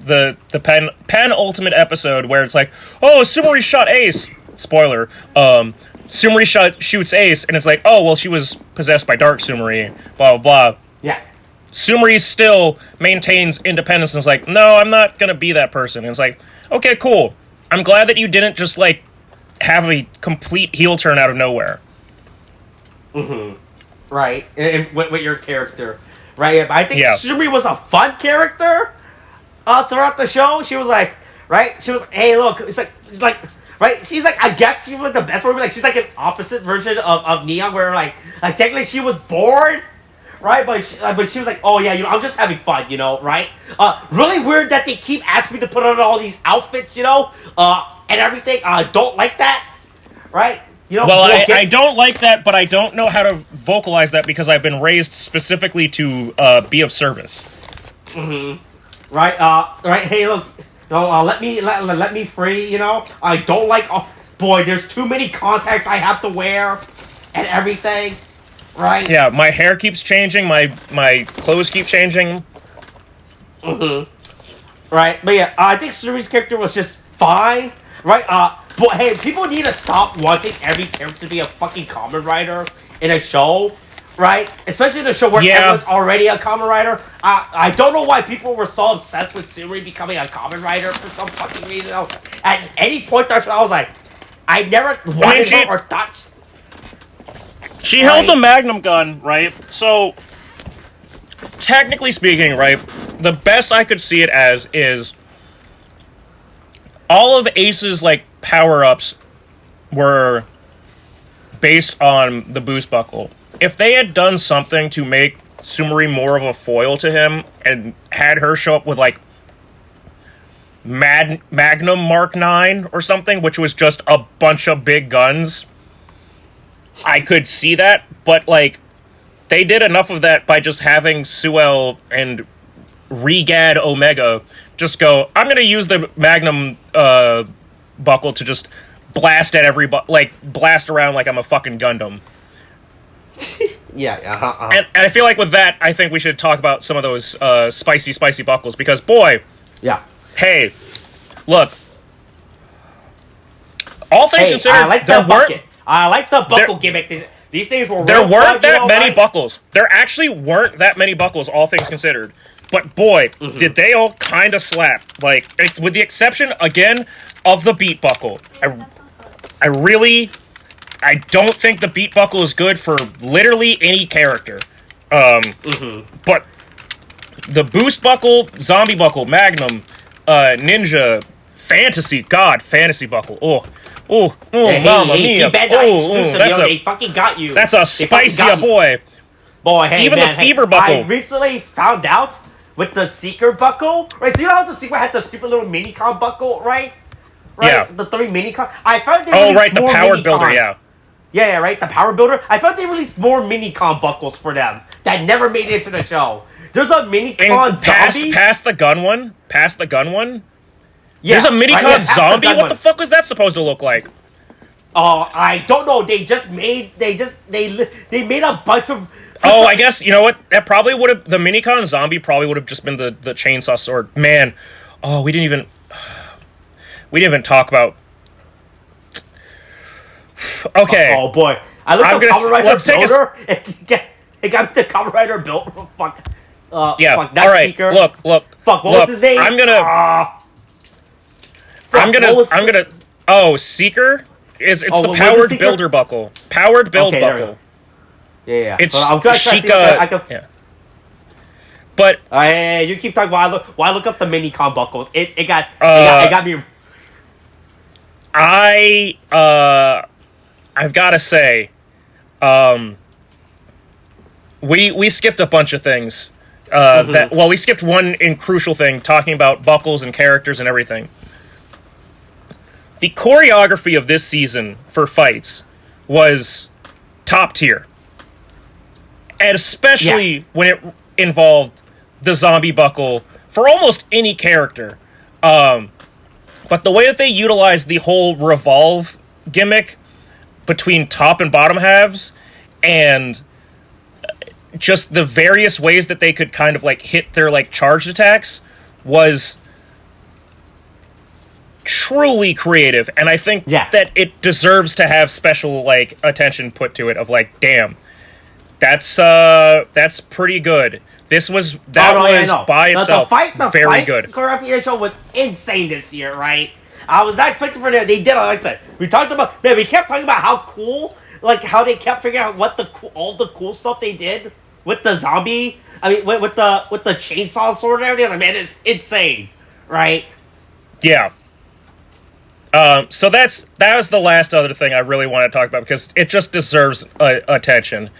S3: episode where it's like, oh, Tsumuri shot Ace. Spoiler. Tsumuri shoots Ace, and it's like, oh, well, she was possessed by Dark Tsumuri, blah, blah, blah.
S2: Yeah.
S3: Tsumuri still maintains independence and is like, no, I'm not gonna be that person. And it's like, okay, cool. I'm glad that you didn't just, like, have a complete heel turn out of nowhere.
S2: Mm-hmm. Right. And with your character. Right, but I think Tsumuri was a fun character throughout the show. She was like, right? She was, hey, look, it's like, right? She's like, I guess she was like the best one. Like, she's like an opposite version of Neon, where like technically she was bored, right? But she was like, oh yeah, you know, I'm just having fun, you know, right? Really weird that they keep asking me to put on all these outfits, you know, and everything. Don't like that, right? You know,
S3: well, I don't like that, but I don't know how to vocalize that because I've been raised specifically to be of service.
S2: Mm-hmm. Right. Right. Hey, look. No, let me free. You know, I don't like. Oh, boy, there's too many contacts I have to wear, and everything. Right.
S3: Yeah, my hair keeps changing. My clothes keep changing.
S2: Mm-hmm. Right, but yeah, I think Tsumuri's character was just fine. Right. But hey, people need to stop wanting every character to be a fucking Kamen Rider in a show. Right? Especially in a show where everyone's already a Kamen Rider. I don't know why people were so obsessed with Tsumuri becoming a Kamen Rider for some fucking reason. At any point I was like, I never wanted her or thought...
S3: She held the Magnum gun, right? So, technically speaking, right, the best I could see it as is all of Ace's, like, power-ups were based on the boost buckle. If they had done something to make Tsumuri more of a foil to him and had her show up with, like, Magnum Mark 9 or something, which was just a bunch of big guns, I could see that. But, like, they did enough of that by just having Suel and Regad Omega just go, I'm gonna use the Magnum buckle to just blast at blast around like I'm a fucking Gundam.
S2: Yeah,
S3: And I feel like with that, I think we should talk about some of those spicy buckles, because boy,
S2: yeah.
S3: hey, look, all things considered,
S2: I like the bucket. I like the buckle gimmick. These things were
S3: there
S2: real
S3: weren't
S2: fun,
S3: that many
S2: right?
S3: buckles. There actually weren't that many buckles, all things considered. But boy, did they all kind of slap. Like, with the exception, again, of the beat buckle. I don't think the beat buckle is good for literally any character. But the boost buckle, zombie buckle, magnum, ninja, fantasy buckle. Mamma mia.
S2: They fucking got you.
S3: That's a spicy boy.
S2: Boy, hey,
S3: even
S2: man,
S3: the fever buckle.
S2: I recently found out with the Seeker buckle, right? So you know how the Seeker had the stupid little mini-con buckle, right?
S3: Yeah.
S2: The 3 mini-con. I found they
S3: right, the powered builder, yeah.
S2: Yeah, right, the power builder. I found they released more mini-con buckles for them that never made it into the show. There's a mini-con zombie.
S3: Past the gun one?
S2: Yeah,
S3: there's a mini-con zombie? What the fuck was that supposed to look like?
S2: Oh, I don't know. They made a bunch of...
S3: Oh, I guess, you know what? That probably would have... The mini-con zombie probably would have just been the chainsaw sword. Man. Oh, we didn't even talk about... Okay.
S2: Oh, boy. I looked at Kamen Rider builder. It got the Kamen Rider built. Fuck.
S3: Yeah,
S2: fuck,
S3: alright.
S2: Seeker.
S3: Look.
S2: Fuck, what was his name?
S3: I'm gonna... Oh, Seeker? It's the powered builder buckle. Powered build buckle.
S2: Yeah.
S3: It's
S2: I'm gonna try to see what I can...
S3: Yeah. But
S2: you keep talking while I look up the mini-con buckles. It got me...
S3: I've gotta say, we skipped a bunch of things. We skipped one crucial thing, talking about buckles and characters and everything. The choreography of this season for fights was top tier. And especially when it involved the zombie buckle for almost any character. But the way that they utilized the whole revolve gimmick between top and bottom halves, and just the various ways that they could kind of like hit their like charged attacks, was truly creative. And I think that it deserves to have special like attention put to it, of like, damn, that's pretty good. This was by itself very good.
S2: The choreography show was insane this year, right? I was not expecting for them. They did, like I said. We kept talking about how cool, like how they kept figuring out all the cool stuff they did with the zombie. I mean, with the chainsaw sword and everything. Like, man, it's insane, right?
S3: Yeah. So that was the last other thing I really want to talk about, because it just deserves attention.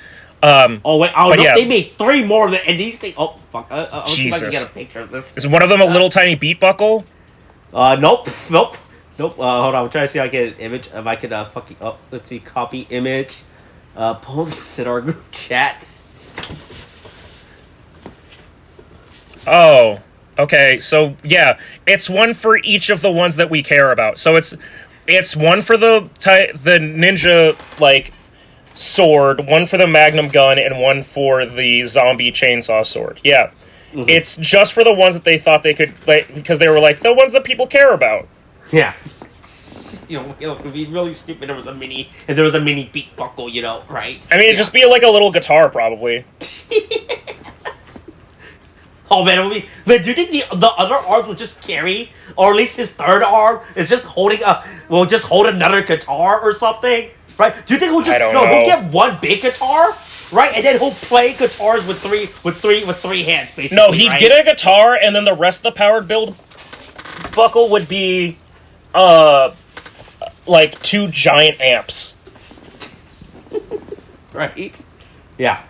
S2: They made 3 more, and these things. Oh fuck! I'll see if I can get a picture of this.
S3: Is one of them a little tiny beat buckle?
S2: Nope. Hold on, I'm trying to see if I can get an image. If I could let's see, copy image. Post it in our group chat.
S3: Oh, okay. So yeah, it's one for each of the ones that we care about. So it's one for the ninja like sword, one for the magnum gun, and one for the zombie chainsaw sword. Yeah. Mm-hmm. It's just for the ones that they thought they could, like, because they were like, the ones that people care about.
S2: Yeah. It would be really stupid. There was a mini beat buckle, right?
S3: I mean, it'd just be like a little guitar, probably.
S2: Oh man, do you think the other arm will just carry, or at least his third arm is just holding another guitar or something, right? Do you think he'll he'll get one big guitar, right, and then he'll play guitars with three hands, basically?
S3: No, he'd get a guitar, and then the rest of the powered build buckle would be, like 2 giant amps.
S2: Right? Yeah.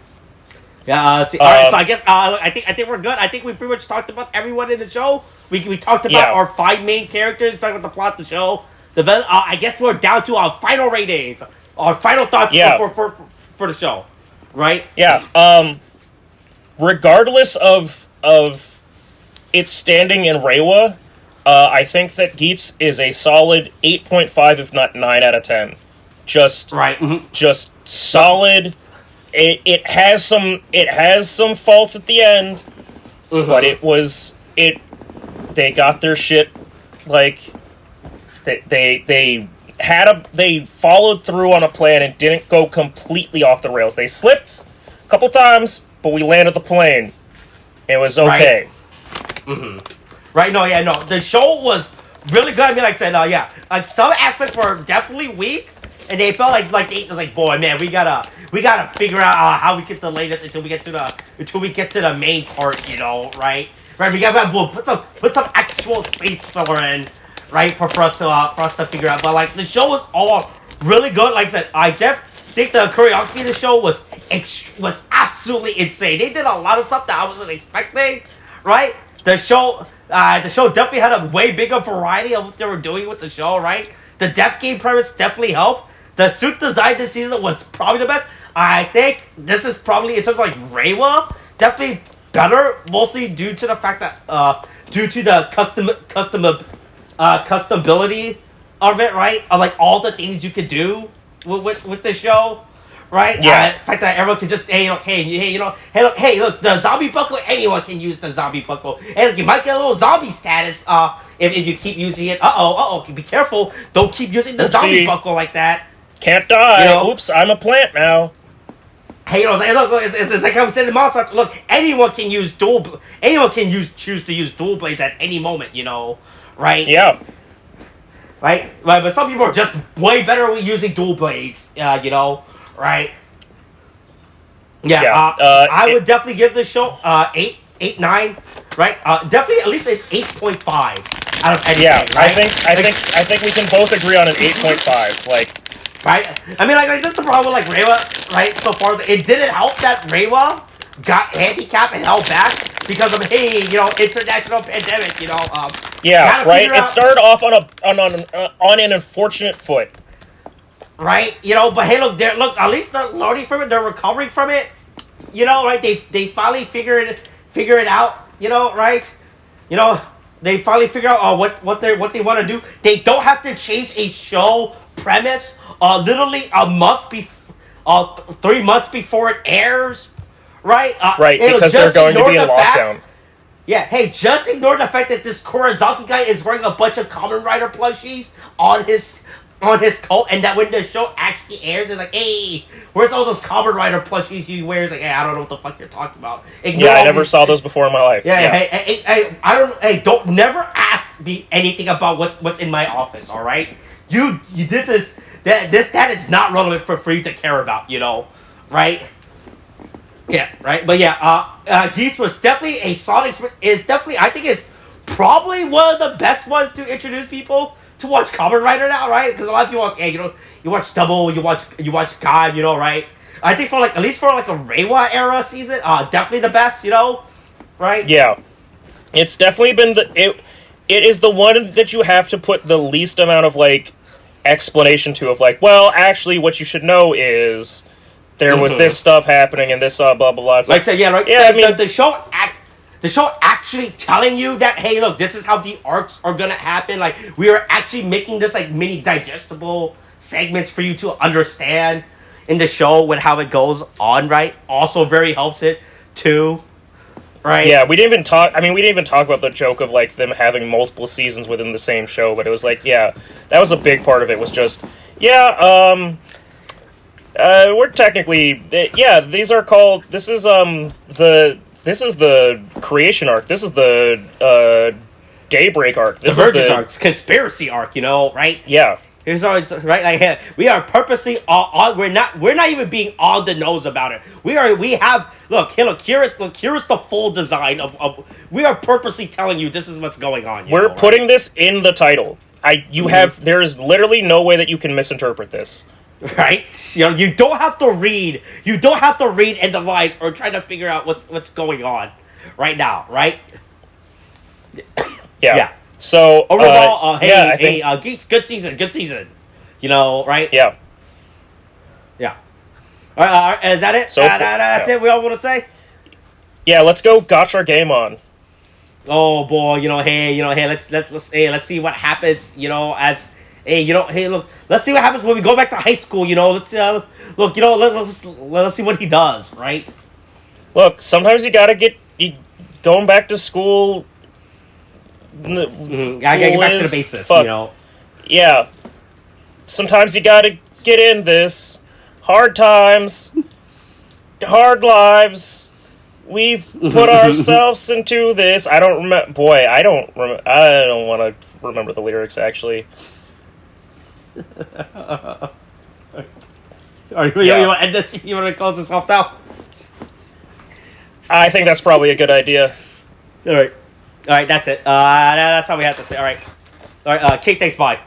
S2: Yeah, let's see. Alright, so I guess I think we're good. I think we pretty much talked about everyone in the show. We talked about our 5 main characters, talked about the plot of the show. I guess we're down to our final ratings, our final thoughts for the show, right?
S3: Yeah. Regardless of its standing in Reiwa, I think that Geats is a solid 8.5, if not 9 out of 10. Just just solid. It has some faults at the end, but they got their shit, like they followed through on a plan and didn't go completely off the rails. They slipped a couple times, but we landed the plane. It was okay.
S2: Right? No, yeah, no. The show was really good. I mean, like I said, like some aspects were definitely weak, and they felt like they was like, boy, man, we gotta figure out how we get the latest until we get to the main part, you know, right? Right? We gotta put some actual space filler in, right, for us to figure out. But like the show was all really good. Like I said, I think the choreography of the show was absolutely insane. They did a lot of stuff that I wasn't expecting, right? The show definitely had a way bigger variety of what they were doing with the show, right? The death game premise definitely helped. The suit design this season was probably the best. I think this is probably, in terms of like Reiwa, definitely better, mostly due to the fact that due to the customability of it, right? Of like all the things you could do with the show. Right?
S3: Yeah.
S2: The fact that everyone can just, look, the zombie buckle, anyone can use the zombie buckle. Hey, look, you might get a little zombie status if you keep using it. Be careful. Don't keep using the zombie buckle like that.
S3: Can't die. Oops, I'm a plant now.
S2: Hey, look, it's like I'm saying in Monster. Look, anyone can choose to use dual blades at any moment, you know, right?
S3: Yeah.
S2: Right? But some people are just way better with using dual blades, you know. Right. Yeah. I would definitely give this show 8, 9. Right. Definitely at least an 8.5 out of anything.
S3: Yeah.
S2: Right?
S3: I think we can both agree on an 8.5. Like.
S2: Right. I mean, like this is the problem with like Reiwa. Right. So far, it didn't help that Reiwa got handicapped and held back because of international pandemic. You know.
S3: Yeah. Right. It started off on an unfortunate foot.
S2: Right, you know, but hey, look, at least they're learning from it. They're recovering from it, you know, right? They finally figure it out, you know, right? You know, they finally figure out what they want to do. They don't have to change a show premise literally a month 3 months before it airs, right?
S3: Right, because they're going to be in lockdown.
S2: Yeah, hey, just ignore the fact that this Kurazaki guy is wearing a bunch of Kamen Rider plushies on his coat, and that when the show actually airs, it's like, hey, where's all those Kamen Rider plushies you wear? It's like, hey, I don't know what the fuck you're talking about.
S3: I never saw those before in my life.
S2: Yeah. Hey, don't never ask me anything about what's in my office. All right, this is not relevant for you to care about. You know, right? Yeah, right. But yeah, Geats was definitely a solid experience. I think is probably one of the best ones to introduce people to watch Kamen Rider now, right? Because a lot of people, you watch Double, you watch God, you know, right? I think at least for a Reiwa era season, definitely the best, you know, right?
S3: Yeah, it's definitely been it is the one that you have to put the least amount of explanation to of well, actually, what you should know is there was this stuff happening and this blah blah blah. It's
S2: like I said, yeah, right.
S3: Yeah,
S2: the show actually telling you that, hey, look, this is how the arcs are gonna happen. Like, we are actually making this mini digestible segments for you to understand in the show with how it goes on, right? Also very helps it too, right?
S3: Yeah, we didn't even talk about the joke of them having multiple seasons within the same show, but it was that was a big part of it. Was just we're technically these are called. This is the creation arc. This is the daybreak arc. This
S2: is the arc, conspiracy arc. You know, right?
S3: Yeah.
S2: Here's right. Like, we are purposely we're not even being on the nose about it. Look, here is the full design of. We are purposely telling you this is what's going on.
S3: We're putting this in the title. There is literally no way that you can misinterpret this.
S2: Right? You know, you don't have to read in the lines or try to figure out what's going on right now, right?
S3: Yeah. So
S2: overall, Geats, good season. You know, right?
S3: Yeah.
S2: Yeah. All right, is that it?
S3: So
S2: that's it. We all want to say.
S3: Yeah, let's go. Gotcha game on.
S2: oh boy, hey, let's see what happens, as hey, hey, look, let's see what happens when we go back to high school, let's look, let's see what he does, right?
S3: Look, sometimes you gotta going back to school.
S2: Gotta get back to the basics,
S3: fuck. Yeah. Sometimes you gotta get in this. Hard times. Hard lives. We've put ourselves into this. I don't remember. Boy, I don't want to remember the lyrics, actually.
S2: You want to end this? You want to close this off now?
S3: I think that's probably a good idea.
S2: All right, that's it. That's how we have to say. All right, Kate, thanks, bye.